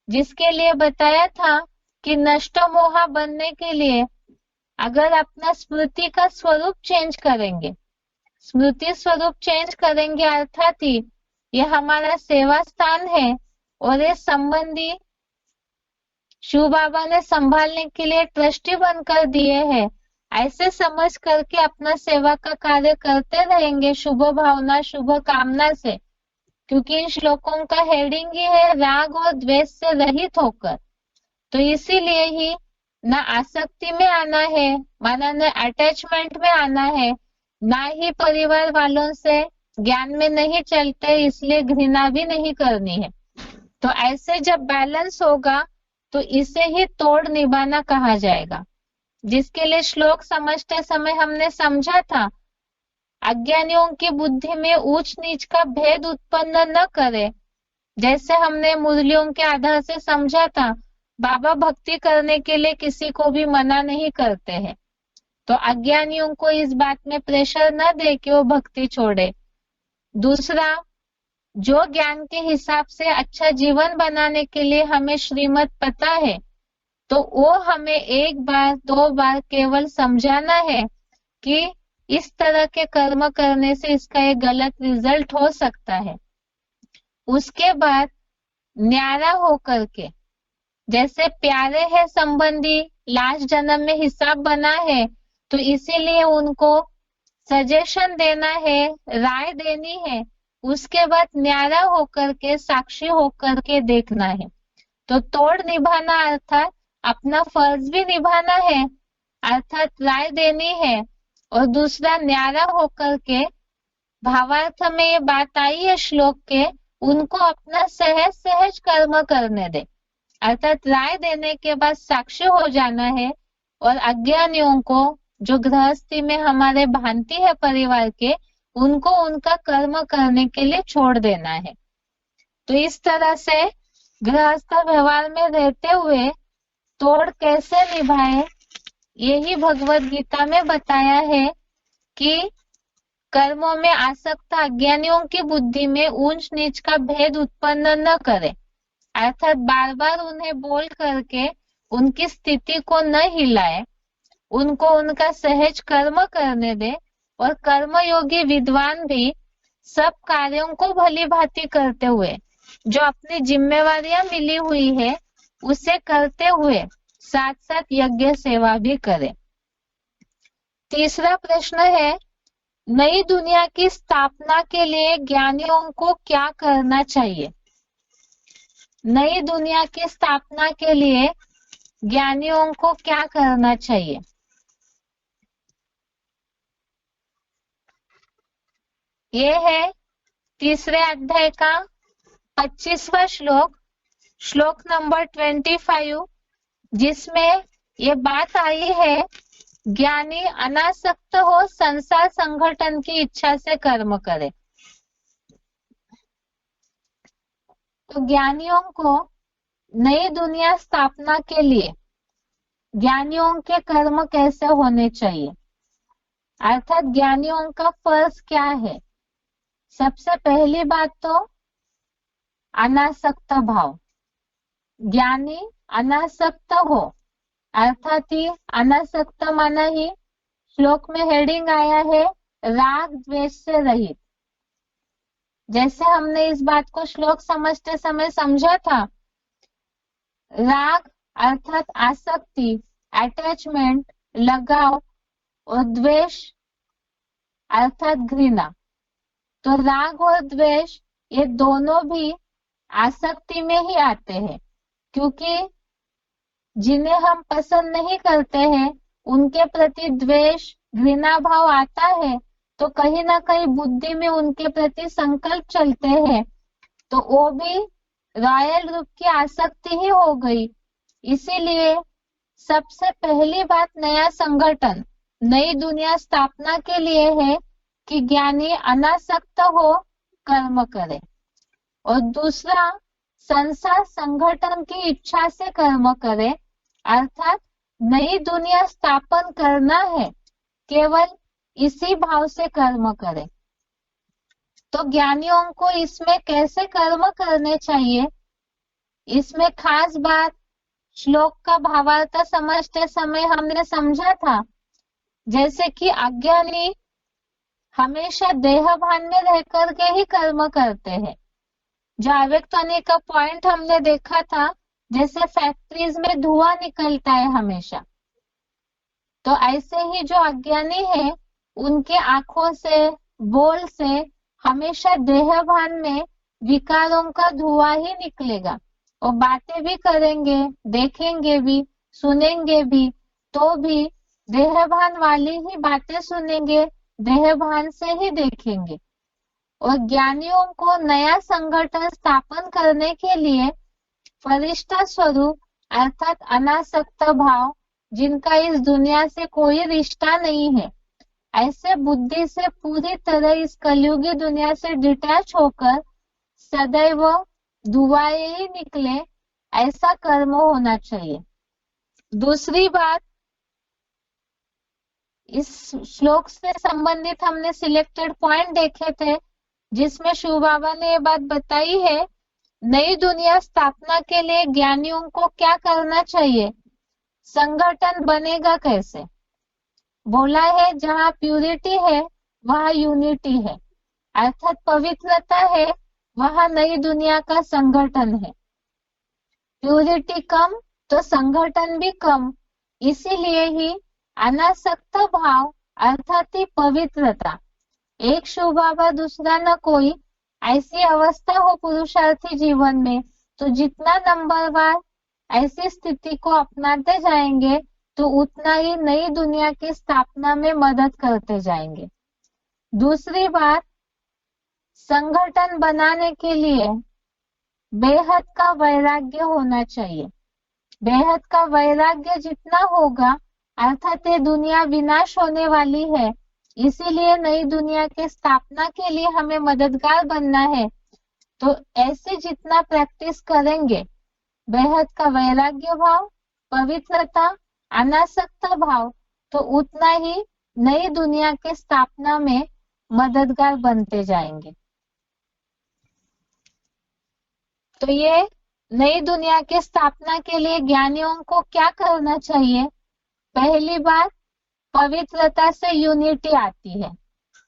जिसके लिए बताया था कि नष्ट मोहा बनने के लिए अगर अपना स्मृति का स्वरूप चेंज करेंगे, स्मृति स्वरूप चेंज करेंगे, अर्थात ही ये हमारा सेवा स्थान है और ये संबंधी शिव बाबा ने संभालने के लिए ट्रस्टी बनकर दिए हैं, ऐसे समझ करके अपना सेवा का कार्य करते रहेंगे शुभ भावना, शुभ कामना से। क्योंकि इन श्लोकों का हेडिंग ही है राग और द्वेष से रहित होकर, तो इसीलिए ही ना आसक्ति में आना है, माना न अटैचमेंट में आना है, ना ही परिवार वालों से ज्ञान में नहीं चलते इसलिए घृणा भी नहीं करनी है। तो ऐसे जब बैलेंस होगा तो इसे ही तोड़ निभाना कहा जाएगा। जिसके लिए श्लोक समझते समय हमने समझा था, अज्ञानियों की बुद्धि में ऊंच नीच का भेद उत्पन्न न करे। जैसे हमने मुरलियों के आधार से समझा था, बाबा भक्ति करने के लिए किसी को भी मना नहीं करते हैं, तो अज्ञानियों को इस बात में प्रेशर न दे कि वो भक्ति छोड़े। दूसरा, जो ज्ञान के हिसाब से अच्छा जीवन बनाने के लिए हमें श्रीमत पता है, तो वो हमें 1 बार 2 बार केवल समझाना है कि इस तरह के कर्म करने से इसका एक गलत रिजल्ट हो सकता है। उसके बाद न्यारा होकर के, जैसे प्यारे है संबंधी, लास्ट जन्म में हिसाब बना है, तो इसीलिए उनको सजेशन देना है, राय देनी है। उसके बाद न्यारा होकर के, साक्षी होकर के देखना है। तो तोड़ निभाना अर्थात अपना फर्ज भी निभाना है, अर्थात राय देनी है, और दूसरा न्यारा होकर के, भावार्थ में ये बात आई है श्लोक के, उनको अपना सहज सहज कर्म करने दे। अर्थात राय देने के बाद साक्षी हो जाना है और अज्ञानियों को, जो गृहस्थी में हमारे भांति है परिवार के, उनको उनका कर्म करने के लिए छोड़ देना है। तो इस तरह से गृहस्थ व्यवहार में रहते हुए तोड़ कैसे निभाए, यही भगवत गीता में बताया है कि कर्मों में आसक्त अज्ञानियों की बुद्धि में ऊंच नीच का भेद उत्पन्न न करे, अर्थात बार बार उन्हें बोल करके उनकी स्थिति को न हिलाए, उनको उनका सहज कर्म करने दे और कर्मयोगी विद्वान भी सब कार्यों को भली भांति करते हुए जो अपनी जिम्मेवारियां मिली हुई है उसे करते हुए साथ साथ यज्ञ सेवा भी करे। तीसरा प्रश्न है, नई दुनिया की स्थापना के लिए ज्ञानियों को क्या करना चाहिए? नई दुनिया की स्थापना के लिए ज्ञानियों को क्या करना चाहिए? ये है तीसरे अध्याय का 25वां श्लोक, श्लोक नंबर 25, जिसमें ये बात आई है ज्ञानी अनासक्त हो संसार संगठन की इच्छा से कर्म करे। तो ज्ञानियों को नई दुनिया स्थापना के लिए ज्ञानियों के कर्म कैसे होने चाहिए, अर्थात ज्ञानियों का फर्ज क्या है? सबसे पहली बात तो अनासक्त भाव। ज्ञानी अनासक्त हो, अर्थात ही अनासक्त माना ही श्लोक में हेडिंग आया है राग द्वेष से रहित। जैसे हमने इस बात को श्लोक समझते समय समझा था, राग अर्थात आसक्ति, अटैचमेंट, लगाव, और द्वेष अर्थात घृणा। तो राग और द्वेष ये दोनों भी आसक्ति में ही आते हैं, क्योंकि जिन्हें हम पसंद नहीं करते हैं उनके प्रति द्वेष घृणा भाव आता है, तो कहीं ना कहीं बुद्धि में उनके प्रति संकल्प चलते हैं, तो वो भी रॉयल रूप की आसक्ति ही हो गई। इसीलिए सबसे पहली बात नया संगठन, नई दुनिया स्थापना के लिए है कि ज्ञानी अनासक्त हो कर्म करे, और दूसरा संसार संगठन की इच्छा से कर्म करे, अर्थात नई दुनिया स्थापन करना है, केवल इसी भाव से कर्म करे। तो ज्ञानियों को इसमें कैसे कर्म करने चाहिए, इसमें खास बात श्लोक का भावार्थ समझते समय हमने समझा था, जैसे कि अज्ञानी हमेशा देह भान में रह करके ही कर्म करते हैं। जो अव्यक्त होने का पॉइंट हमने देखा था, जैसे फैक्ट्रीज में धुआं निकलता है हमेशा, तो ऐसे ही जो अज्ञानी है उनके आंखों से, बोल से हमेशा देह भान में विकारों का धुआं ही निकलेगा। और बातें भी करेंगे, देखेंगे भी, सुनेंगे भी, तो भी देह भान वाली ही बातें सुनेंगे, देह भान से ही देखेंगे। और ज्ञानियों को नया संगठन स्थापन करने के लिए फरिश्ता स्वरूप अर्थात अनासक्त भाव, जिनका इस दुनिया से कोई रिश्ता नहीं है, ऐसे बुद्धि से पूरी तरह इस कलयुगी दुनिया से डिटैच होकर सदैव दुआएं ही निकले, ऐसा कर्म होना चाहिए। दूसरी बात, इस श्लोक से संबंधित हमने सिलेक्टेड पॉइंट देखे थे, जिसमें शिव बाबा ने ये बात बताई है, नई दुनिया स्थापना के लिए ज्ञानियों को क्या करना चाहिए, संगठन बनेगा कैसे। बोला है जहाँ प्यूरिटी है वहाँ यूनिटी है, अर्थात पवित्रता है वहाँ नई दुनिया का संगठन है। प्यूरिटी कम तो संगठन भी कम, इसीलिए ही अनासक्त भाव अर्थात ही पवित्रता, एक शिव बाबा दूसरा न कोई, ऐसी अवस्था हो पुरुषार्थी जीवन में, तो जितना नंबरवार ऐसी स्थिति को अपनाते जाएंगे तो उतना ही नई दुनिया की स्थापना में मदद करते जाएंगे। दूसरी बात, संगठन बनाने के लिए बेहद का वैराग्य होना चाहिए। बेहद का वैराग्य जितना होगा, अर्थात ये दुनिया विनाश होने वाली है, इसीलिए नई दुनिया की स्थापना के लिए हमें मददगार बनना है, तो ऐसे जितना प्रैक्टिस करेंगे, बेहद का वैराग्य भाव, पवित्रता, अनासक्त भाव, तो उतना ही नई दुनिया की स्थापना में मददगार बनते जाएंगे। तो ये नई दुनिया की स्थापना के लिए ज्ञानियों को क्या करना चाहिए? पहली बात, पवित्रता से यूनिटी आती है।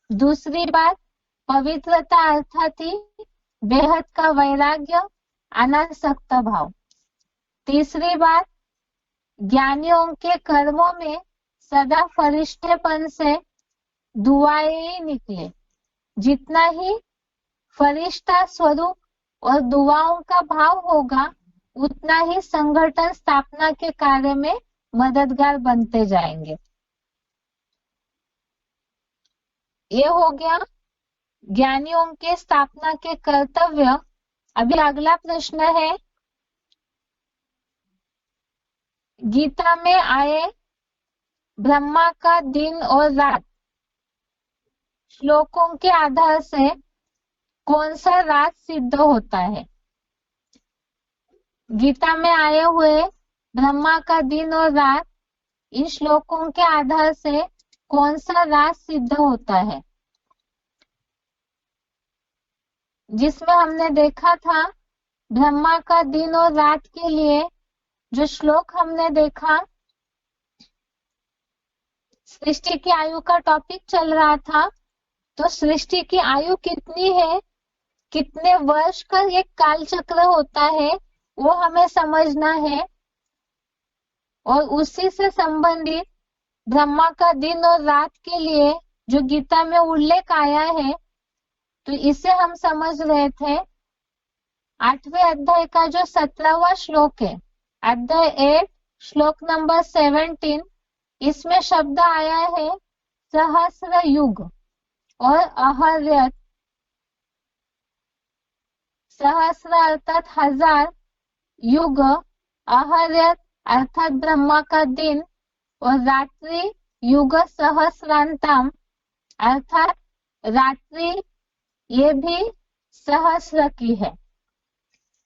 दूसरी बात, पवित्रता अर्थात ही बेहद का वैराग्य, अनासक्त भाव। तीसरी बात, ज्ञानियों के कर्मों में सदा फरिश्तेपन से दुआएं ही निकले। जितना ही फरिश्ता स्वरूप और दुआओं का भाव होगा, उतना ही संगठन स्थापना के कार्य में मददगार बनते जाएंगे। ये हो गया ज्ञानियों के स्थापना के कर्तव्य। अभी अगला प्रश्न है, गीता में आए ब्रह्मा का दिन और रात श्लोकों के आधार से कौन सा रात सिद्ध होता है? गीता में आए हुए ब्रह्मा का दिन और रात, इन श्लोकों के आधार से कौन सा रात सिद्ध होता है? जिसमें हमने देखा था ब्रह्मा का दिन और रात के लिए जो श्लोक हमने देखा, सृष्टि की आयु का टॉपिक चल रहा था। तो सृष्टि की आयु कितनी है, कितने वर्ष का एक काल चक्र होता है, वो हमें समझना है। और उसी से संबंधित ब्रह्मा का दिन और रात के लिए जो गीता में उल्लेख आया है, तो इसे हम समझ रहे थे। 8वें अध्याय का जो 17वां श्लोक है, अध्याय 8 श्लोक नंबर 17, इसमें शब्द आया है सहस्र युग और अहर्यत। सहस्र अर्थात हजार, युग अहर्यत अर्थात ब्रह्मा का दिन, और रात्रि युग सहस्रांतम अर्थात रात्रि ये भी सहस्र की है।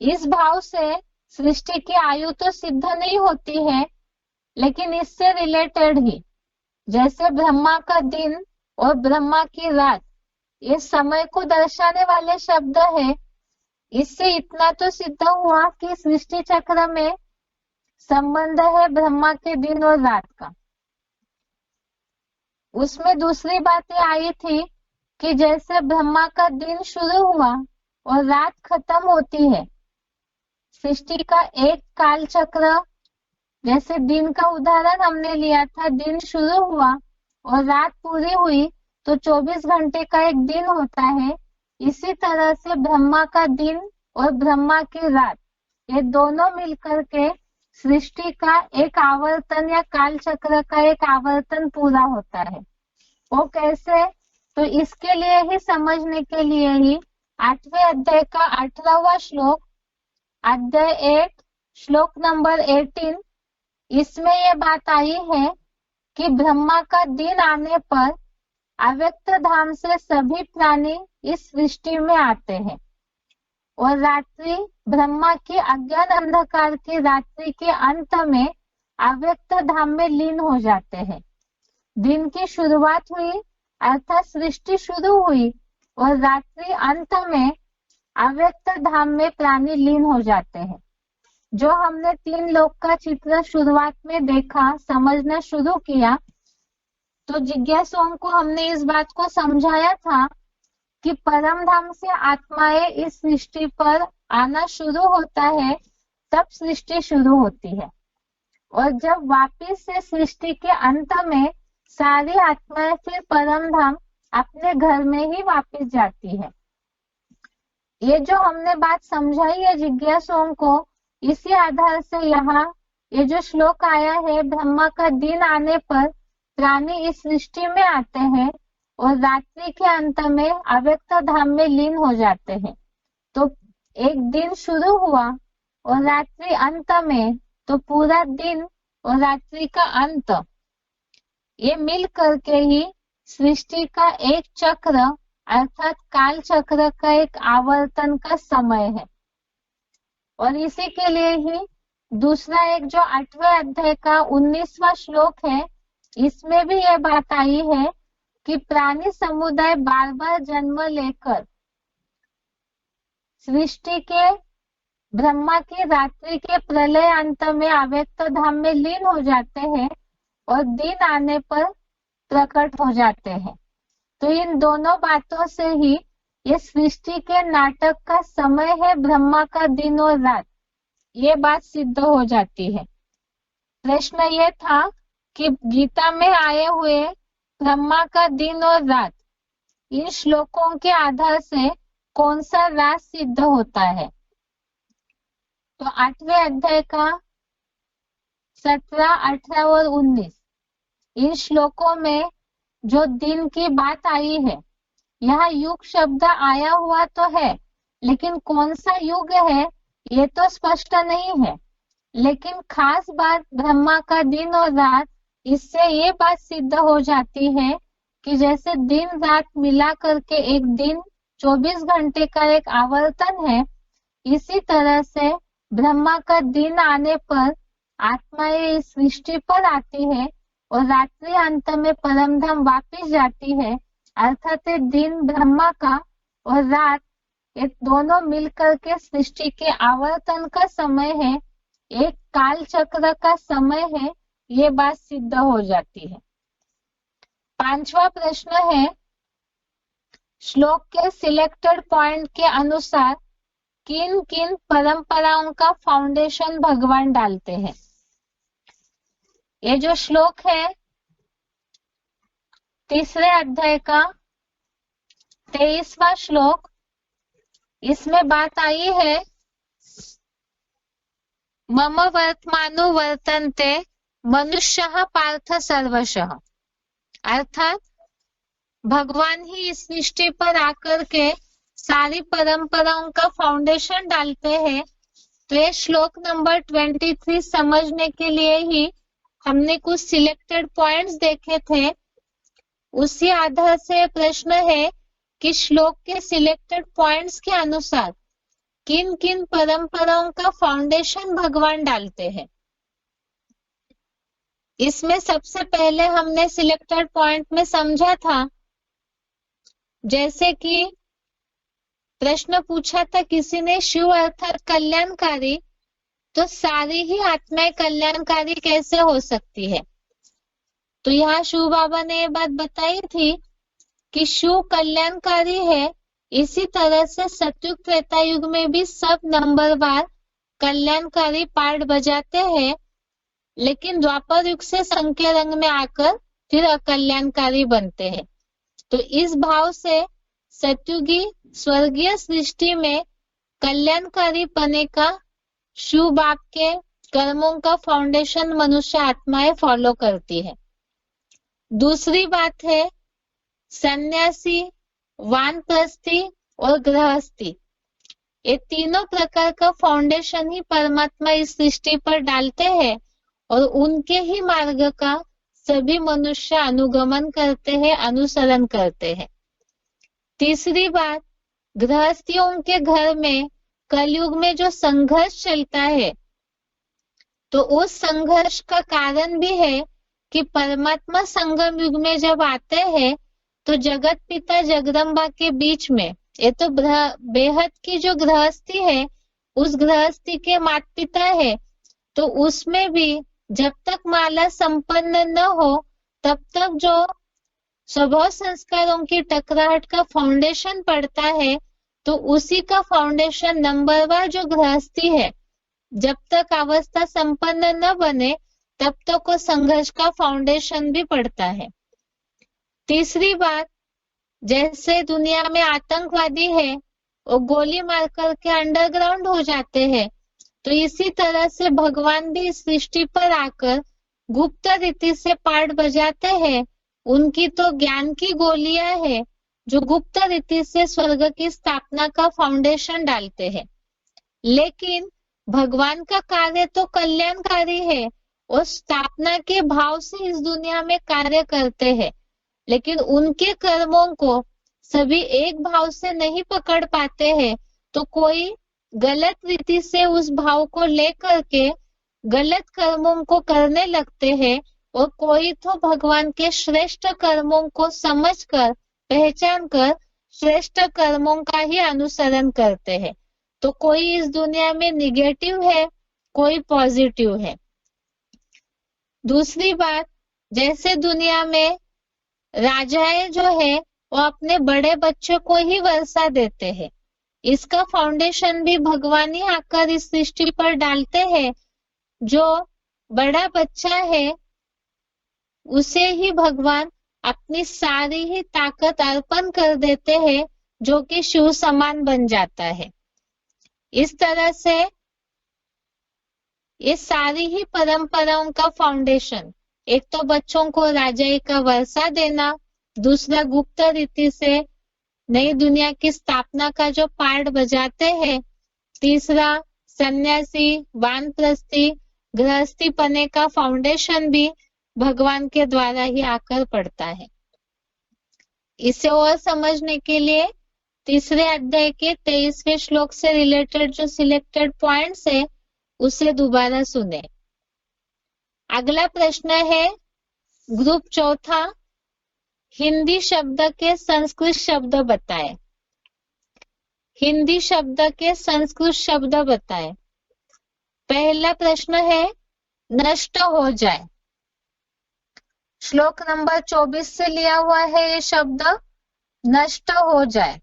इस भाव से सृष्टि की आयु तो सिद्ध नहीं होती है, लेकिन इससे रिलेटेड ही, जैसे ब्रह्मा का दिन और ब्रह्मा की रात ये समय को दर्शाने वाले शब्द है, इससे इतना तो सिद्ध हुआ कि सृष्टि चक्र में संबंध है ब्रह्मा के दिन और रात का। उसमें दूसरी बात ये आई थी कि जैसे ब्रह्मा का दिन शुरू हुआ और रात खत्म होती है, सृष्टि का एक काल चक्र, जैसे दिन का उदाहरण हमने लिया था, दिन शुरू हुआ और रात पूरी हुई तो 24 घंटे का एक दिन होता है। इसी तरह से ब्रह्मा का दिन और ब्रह्मा की रात ये दोनों मिलकर के सृष्टि का एक आवर्तन या काल चक्र का एक आवर्तन पूरा होता है। वो कैसे? तो इसके लिए ही, समझने के लिए ही 8वें अध्याय का 18वां श्लोक, अध्याय 8 श्लोक नंबर 18, इसमें ये बात आई है कि ब्रह्मा का दिन आने पर अव्यक्त धाम से सभी प्राणी इस सृष्टि में आते हैं और रात्रि ब्रह्मा की अज्ञान अंधकार की रात्रि के अंत में अव्यक्त धाम में लीन हो जाते हैं। दिन की शुरुआत हुई अर्थात सृष्टि शुरू हुई और रात्रि अंत में अव्यक्त धाम में प्राणी लीन हो जाते हैं। जो हमने 3 लोक का चित्र शुरुआत में देखा, समझना शुरू किया, तो जिज्ञासुओं को हमने इस बात को समझाया था कि परम धाम से आत्माएं इस सृष्टि पर आना शुरू होता है, तब सृष्टि शुरू होती है। और जब वापिस से सृष्टि के अंत में सारी आत्माएं फिर परम धाम अपने घर में ही वापिस जाती है। ये जो हमने बात समझाई है जिज्ञासुओं को, इसी आधार से यहाँ ये जो श्लोक आया है, ब्रह्मा का दिन आने पर प्राणी इस सृष्टि में आते हैं और रात्रि के अंत में अव्यक्त धाम में लीन हो जाते हैं। तो एक दिन शुरू हुआ और रात्रि अंत में, तो पूरा दिन और रात्रि का अंत ये मिल करके ही सृष्टि का एक चक्र अर्थात काल चक्र का एक आवर्तन का समय है। और इसी के लिए ही दूसरा एक जो 8वें अध्याय का 19वां श्लोक है, इसमें भी यह बात आई है कि प्राणी समुदाय बार बार जन्म लेकर सृष्टि के ब्रह्मा की रात्रि के प्रलय अंत में अव्यक्त धाम में लीन हो जाते हैं और दिन आने पर प्रकट हो जाते हैं। तो इन दोनों बातों से ही ये सृष्टि के नाटक का समय है ब्रह्मा का दिन और रात, ये बात सिद्ध हो जाती है। प्रश्न ये था कि गीता में आए हुए ब्रह्मा का दिन और रात, इन श्लोकों के आधार से कौन सा रात सिद्ध होता है। तो 8वें अध्याय का 17, 18 और 19 इन श्लोकों में जो दिन की बात आई है, यहाँ युग शब्द आया हुआ तो है, लेकिन कौन सा युग है ये तो स्पष्ट नहीं है। लेकिन खास बात ब्रह्मा का दिन और रात, इससे ये बात सिद्ध हो जाती है कि जैसे दिन रात मिला करके एक दिन 24 घंटे का एक आवर्तन है, इसी तरह से ब्रह्मा का दिन आने पर आत्माएं इस सृष्टि पर आती है और रात्रि अंत में परमधाम वापिस जाती है। अर्थात दिन ब्रह्मा का और रात ये दोनों मिलकर के सृष्टि के आवर्तन का समय है, एक काल चक्र का समय है, ये बात सिद्ध हो जाती है। 5वां प्रश्न है, श्लोक के सिलेक्टेड पॉइंट के अनुसार किन किन परंपराओं का फाउंडेशन भगवान डालते हैं। ये जो श्लोक है 3रे अध्याय का 23वां श्लोक, इसमें बात आई है मम वर्तमानो वर्तन्ते मनुष्यः पार्थ सर्वशः। अर्थात भगवान ही इस सृष्टि पर आकर के सारी परंपराओं का फाउंडेशन डालते हैं। तो ये श्लोक नंबर 23 समझने के लिए ही हमने कुछ सिलेक्टेड पॉइंट्स देखे थे। उसी आधार से प्रश्न है कि श्लोक के सिलेक्टेड पॉइंट्स के अनुसार किन किन परंपराओं का फाउंडेशन भगवान डालते हैं। इसमें सबसे पहले हमने सिलेक्टेड पॉइंट में समझा था, जैसे कि प्रश्न पूछा था किसी ने, शिव अर्थात कल्याणकारी, तो सारी ही आत्माएं कल्याणकारी कैसे हो सकती है। तो यहाँ शिव बाबा ने ये बात बताई थी कि शिव कल्याणकारी है। इसी तरह से सतयुग त्रेता युग में भी सब नंबरवार कल्याणकारी पार्ट बजाते हैं, लेकिन द्वापर युग से संख्या रंग में आकर फिर अकल्याणकारी बनते हैं। तो इस भाव से सतयुगी स्वर्गीय सृष्टि में कल्याणकारी पने का शिव बाप के कर्मों का फाउंडेशन मनुष्य आत्माएं फॉलो करती है। दूसरी बात है सन्यासी, वानप्रस्थी और गृहस्थी, ये तीनों प्रकार का फाउंडेशन ही परमात्मा इस सृष्टि पर डालते हैं और उनके ही मार्ग का सभी मनुष्य अनुगमन करते हैं, अनुसरण करते हैं। तीसरी बात, गृहस्थियों के घर में कलयुग में जो संघर्ष चलता है, तो उस संघर्ष का कारण भी है कि परमात्मा संगम युग में जब आते हैं तो जगत पिता जगदम्बा के बीच में, ये तो बेहद की जो गृहस्थी है उस गृहस्थी के माता पिता है, तो उसमें भी जब तक माला संपन्न न हो तब तक जो स्वभाव संस्कारों की टकराहट का फाउंडेशन पड़ता है, तो उसी का फाउंडेशन नंबरवार जो गृहस्थी है, जब तक अवस्था संपन्न न बने तब तक वो संघर्ष का फाउंडेशन भी पड़ता है। तीसरी बात, जैसे दुनिया में आतंकवादी है वो गोली मार करके अंडरग्राउंड हो जाते हैं, तो इसी तरह से भगवान भी इस सृष्टि पर आकर गुप्त रीति से पार्ट बजाते हैं। उनकी तो ज्ञान की गोलियां है जो गुप्त रीति से स्वर्ग की स्थापना का फाउंडेशन डालते हैं। लेकिन भगवान का कार्य तो कल्याणकारी है और स्थापना के भाव से इस दुनिया में कार्य करते हैं, लेकिन उनके कर्मों को सभी एक भाव से नहीं पकड़ पाते हैं, तो कोई गलत रीति से उस भाव को लेकर के गलत कर्मों को करने लगते हैं और कोई तो भगवान के श्रेष्ठ कर्मों को समझकर, पहचान कर श्रेष्ठ कर्मों का ही अनुसरण करते हैं। तो कोई इस दुनिया में निगेटिव है, कोई पॉजिटिव है। दूसरी बात, जैसे दुनिया में राजाएं जो है वो अपने बड़े बच्चों को ही वर्षा देते हैं, इसका फाउंडेशन भी भगवान ही आकर इस सृष्टि पर डालते हैं। जो बड़ा बच्चा है उसे ही भगवान अपनी सारी ही ताकत अर्पण कर देते हैं, जो कि शिव समान बन जाता है। इस तरह से ये सारी ही परंपराओं का फाउंडेशन, एक तो बच्चों को राजाई का वर्षा देना, दूसरा गुप्त रीति से नई दुनिया की स्थापना का जो पार्ट बजाते हैं, तीसरा सन्यासी, वानप्रस्थी, गृहस्थी पने का फाउंडेशन भी भगवान के द्वारा ही आकर पड़ता है। इसे और समझने के लिए तीसरे अध्याय के 23वें श्लोक से रिलेटेड जो सिलेक्टेड पॉइंट्स है उसे दोबारा सुने। अगला प्रश्न है ग्रुप चौथा, हिंदी शब्द के संस्कृत शब्द बताएं। हिंदी शब्द के संस्कृत शब्द बताएं। पहला प्रश्न है नष्ट हो जाए। श्लोक नंबर 24 से लिया हुआ है ये शब्द, नष्ट हो जाए।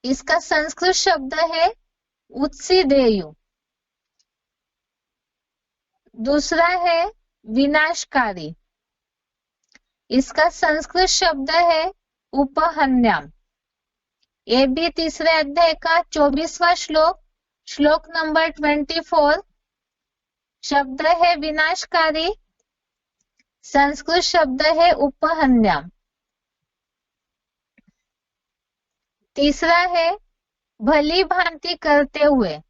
इसका संस्कृत शब्द है उत्सीदेयु। दूसरा है विनाशकारी। इसका संस्कृत शब्द है उपहन्याम। ये भी तीसरे अध्याय का 24वां श्लोक, श्लोक नंबर 24, शब्द है विनाशकारी, संस्कृत शब्द है उपहन्याम। तीसरा है भली भांति करते हुए।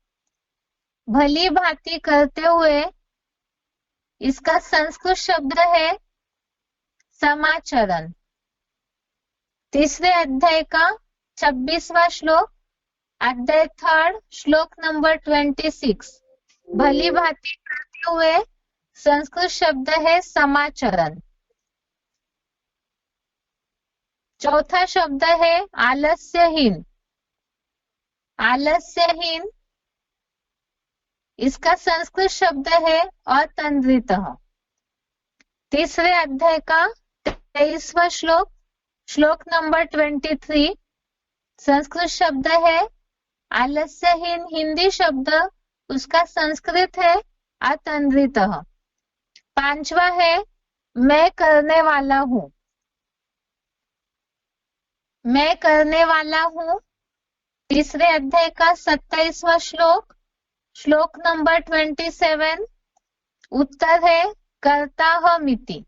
भली भांति करते हुए, इसका संस्कृत शब्द है समाचरण। तीसरे अध्याय का 26वां श्लोक, अध्याय 3, श्लोक नंबर 26, भली भांति करते हुए, संस्कृत शब्द है समाचरण। चौथा शब्द है आलस्यहीन। आलस्यहीन, इसका संस्कृत शब्द है अतंद्रितः। तीसरे अध्याय का 23वां श्लोक, श्लोक नंबर 23, संस्कृत शब्द है आलस्यहीन। हिंदी शब्द उसका संस्कृत है अतंद्रितः। पांचवा है मैं करने वाला हूं। मैं करने वाला हूं, तीसरे अध्याय का 27वां श्लोक, श्लोक नंबर 27, उत्तर है कर्ताहमिति।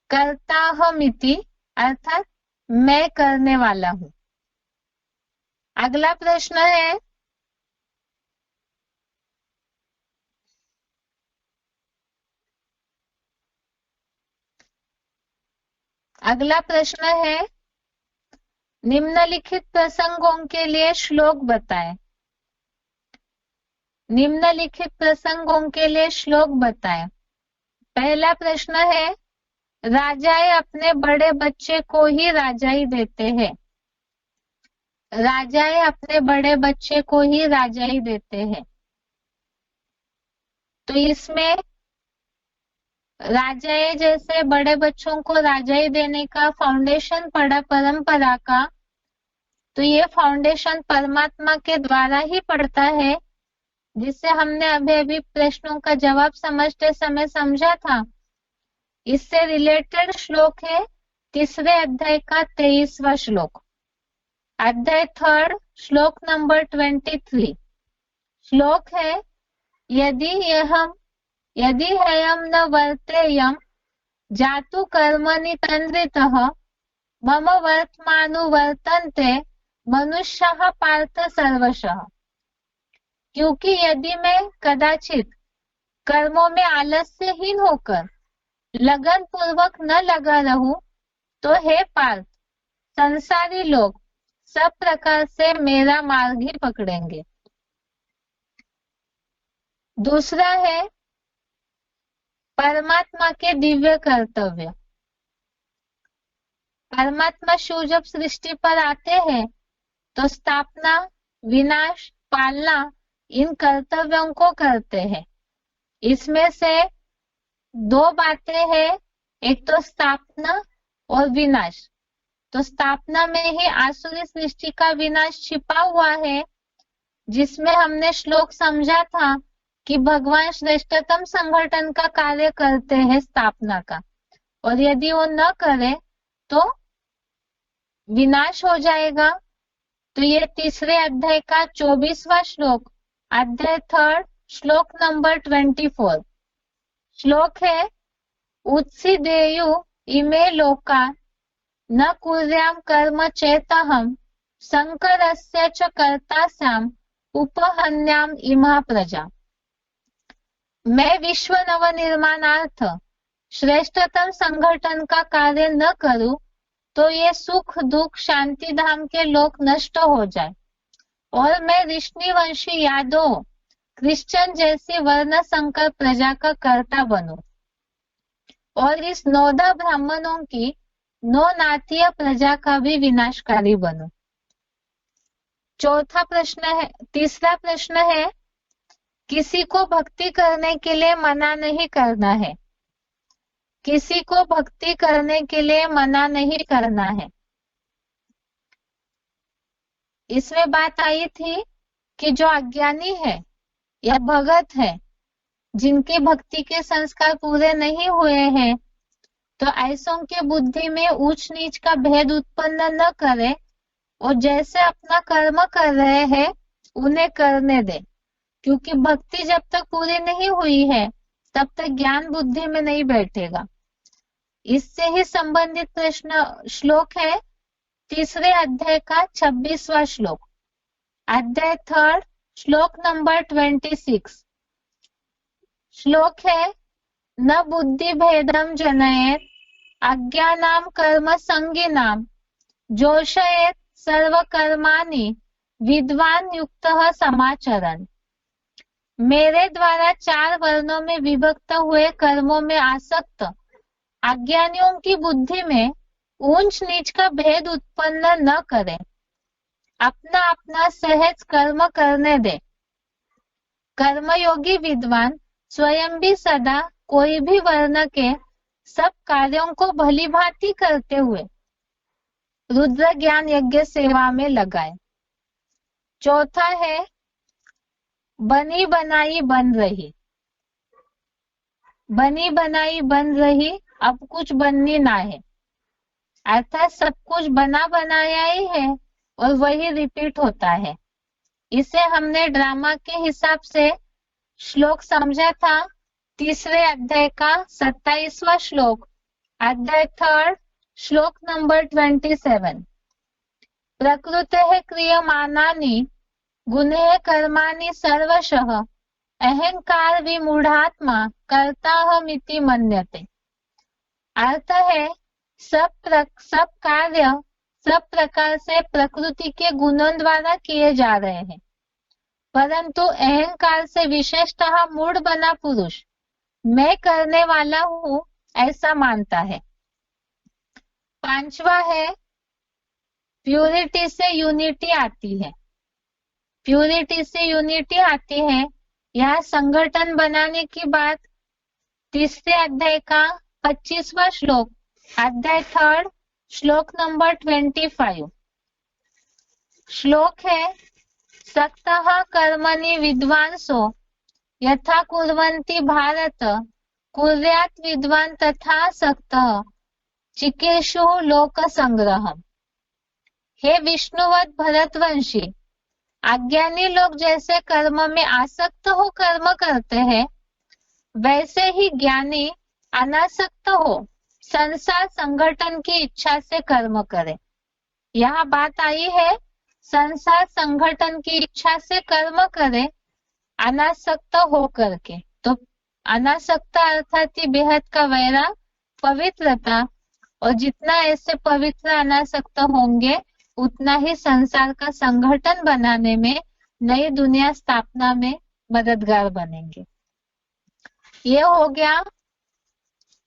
कर्ताहमिति अर्थात मैं करने वाला हूं। अगला प्रश्न है निम्नलिखित प्रसंगों के लिए श्लोक बताएं। निम्नलिखित प्रसंगों के लिए श्लोक बताएं। पहला प्रश्न है राजाएं अपने बड़े बच्चे को ही राजाई देते हैं। राजाएं अपने बड़े बच्चे को ही राजाई देते हैं। तो इसमें राजाएं जैसे बड़े बच्चों को राजाई देने का फाउंडेशन पड़ा परंपरा का, तो ये फाउंडेशन परमात्मा के द्वारा ही पड़ता है, जिससे हमने अभी अभी प्रश्नों का जवाब समझते समय समझा था। इससे रिलेटेड श्लोक है तीसरे अध्याय का 23वां श्लोक, अध्याय 3, श्लोक नंबर 23। श्लोक है यदि हयम न वर्तेयम जातु कर्मणि तन्द्रितः मम वर्तमानुवर्तन्ते मनुष्यः पार्थ सर्वशः। क्योंकि यदि मैं कदाचित कर्मों में आलस्यहीन होकर लगन पूर्वक न लगा रहूं, तो हे पार्थ, संसारी लोग सब प्रकार से मेरा मार्ग ही पकड़ेंगे। दूसरा है परमात्मा के दिव्य कर्तव्य। परमात्मा शिव जब सृष्टि पर आते हैं तो स्थापना, विनाश, पालना इन कर्तव्यों को करते हैं। इसमें से दो बातें हैं, एक तो स्थापना और विनाश। तो स्थापना में ही आसुरी सृष्टि का विनाश छिपा हुआ है, जिसमें हमने श्लोक समझा था कि भगवान श्रेष्ठतम संगठन का कार्य करते हैं स्थापना का, और यदि वो न करे तो विनाश हो जाएगा। तो ये तीसरे अध्याय का 24वां श्लोक, अध्याय 3 श्लोक नंबर 24 श्लोक है, उत्सीदेयु इमे लोका न कुर्याम कर्म चेतहम संकरस्य च कर्तास्याम उपहन्याम इमा प्रजा। मैं विश्व नवनिर्माणार्थ श्रेष्ठतम संगठन का कार्य न करूं तो ये सुख दुख शांति धाम के लोक नष्ट हो जाए, और मैं ऋषि वंशी यादव क्रिश्चियन जैसी वर्ण संकर प्रजा का कर्ता बनूं, और इस नौदा ब्राह्मणों की नौ नातीय प्रजा का भी विनाशकारी बनूं। तीसरा प्रश्न है, किसी को भक्ति करने के लिए मना नहीं करना है। किसी को भक्ति करने के लिए मना नहीं करना है। इसमें बात आई थी कि जो अज्ञानी है या भगत है, जिनके भक्ति के संस्कार पूरे नहीं हुए हैं, तो ऐसों के बुद्धि में ऊंच नीच का भेद उत्पन्न न करे, और जैसे अपना कर्म कर रहे हैं उन्हें करने दे, क्योंकि भक्ति जब तक पूरी नहीं हुई है तब तक ज्ञान बुद्धि में नहीं बैठेगा। इससे ही संबंधित प्रश्न श्लोक है तीसरे अध्याय का 26वां श्लोक, अध्याय 3 श्लोक नंबर 26 श्लोक है, न बुद्धि भेदम जनयेत अज्ञानाम कर्म संगिनाम जोशयेत सर्व कर्माणि विद्वान युक्तः समाचरन्। मेरे द्वारा 4 वर्णों में विभक्त हुए कर्मों में आसक्त अज्ञानियों की बुद्धि में ऊंच नीच का भेद उत्पन्न न करे, अपना अपना सहज कर्म करने दे। कर्मयोगी विद्वान स्वयं भी सदा कोई भी वर्ण के सब कार्यों को भली भांति करते हुए रुद्र ज्ञान यज्ञ सेवा में लगाए। चौथा है, बनी बनाई बन रही। बनी बनाई बन रही, अब कुछ बननी ना है, अर्थात सब कुछ बना बनाया ही है और वही रिपीट होता है। इसे हमने ड्रामा के हिसाब से श्लोक समझा था, तीसरे अध्याय का 27वां श्लोक, अध्याय 3 श्लोक नंबर 27। प्रकृतेः क्रियमाणानि गुणेः कर्माणि सर्वशः अहंकार विमूढ़ात्मा कर्ताहमिति मन्यते। अर्थ है, सब कार्य सब प्रकार से प्रकृति के गुणों द्वारा किए जा रहे हैं, परंतु अहंकार से विशेषतः मूढ़ बना पुरुष मैं करने वाला हूं ऐसा मानता है। 5वां है, प्यूरिटी से यूनिटी आती है। प्यूरिटी से यूनिटी आती है। यह संगठन बनाने की बात तीसरे अध्याय का 25वां श्लोक, अध्याय 3 श्लोक नंबर 25 श्लोक है, सक्तः कर्मणि विद्वांसो यथा कुर्वन्ति भारत कुर्यात् विद्वान तथा सक्तः चिकीर्षु लोक संग्रहम्। हे विष्णुवत भरतवंशी, अज्ञानी लोग जैसे कर्म में आसक्त हो कर्म करते हैं, वैसे ही ज्ञानी अनासक्त हो संसार संगठन की इच्छा से कर्म करे। यहाँ बात आई है संसार संगठन की इच्छा से कर्म करे अनासक्त हो करके। तो अनासक्त अर्थात बेहद का वैरा, पवित्रता, और जितना ऐसे पवित्र अनासक्त होंगे उतना ही संसार का संगठन बनाने में, नई दुनिया स्थापना में मददगार बनेंगे। ये हो गया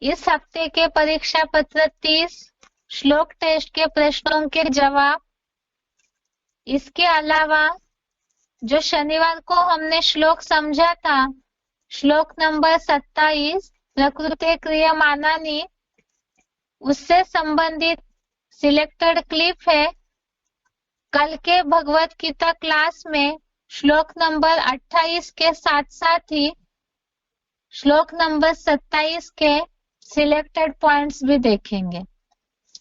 इस हफ्ते के परीक्षा पत्र 30 श्लोक टेस्ट के प्रश्नों के जवाब। इसके अलावा जो शनिवार को हमने श्लोक समझा था, श्लोक नंबर 27 प्रकृते क्रियमाणानि, उससे संबंधित सिलेक्टेड क्लिप है। कल के भगवत गीता क्लास में श्लोक नंबर 28 के साथ साथ ही श्लोक नंबर 27 के सिलेक्टेड पॉइंट्स भी देखेंगे।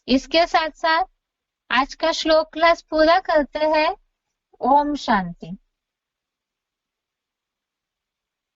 इसके साथ साथ आज का श्लोक क्लास पूरा करते हैं। ओम शांति।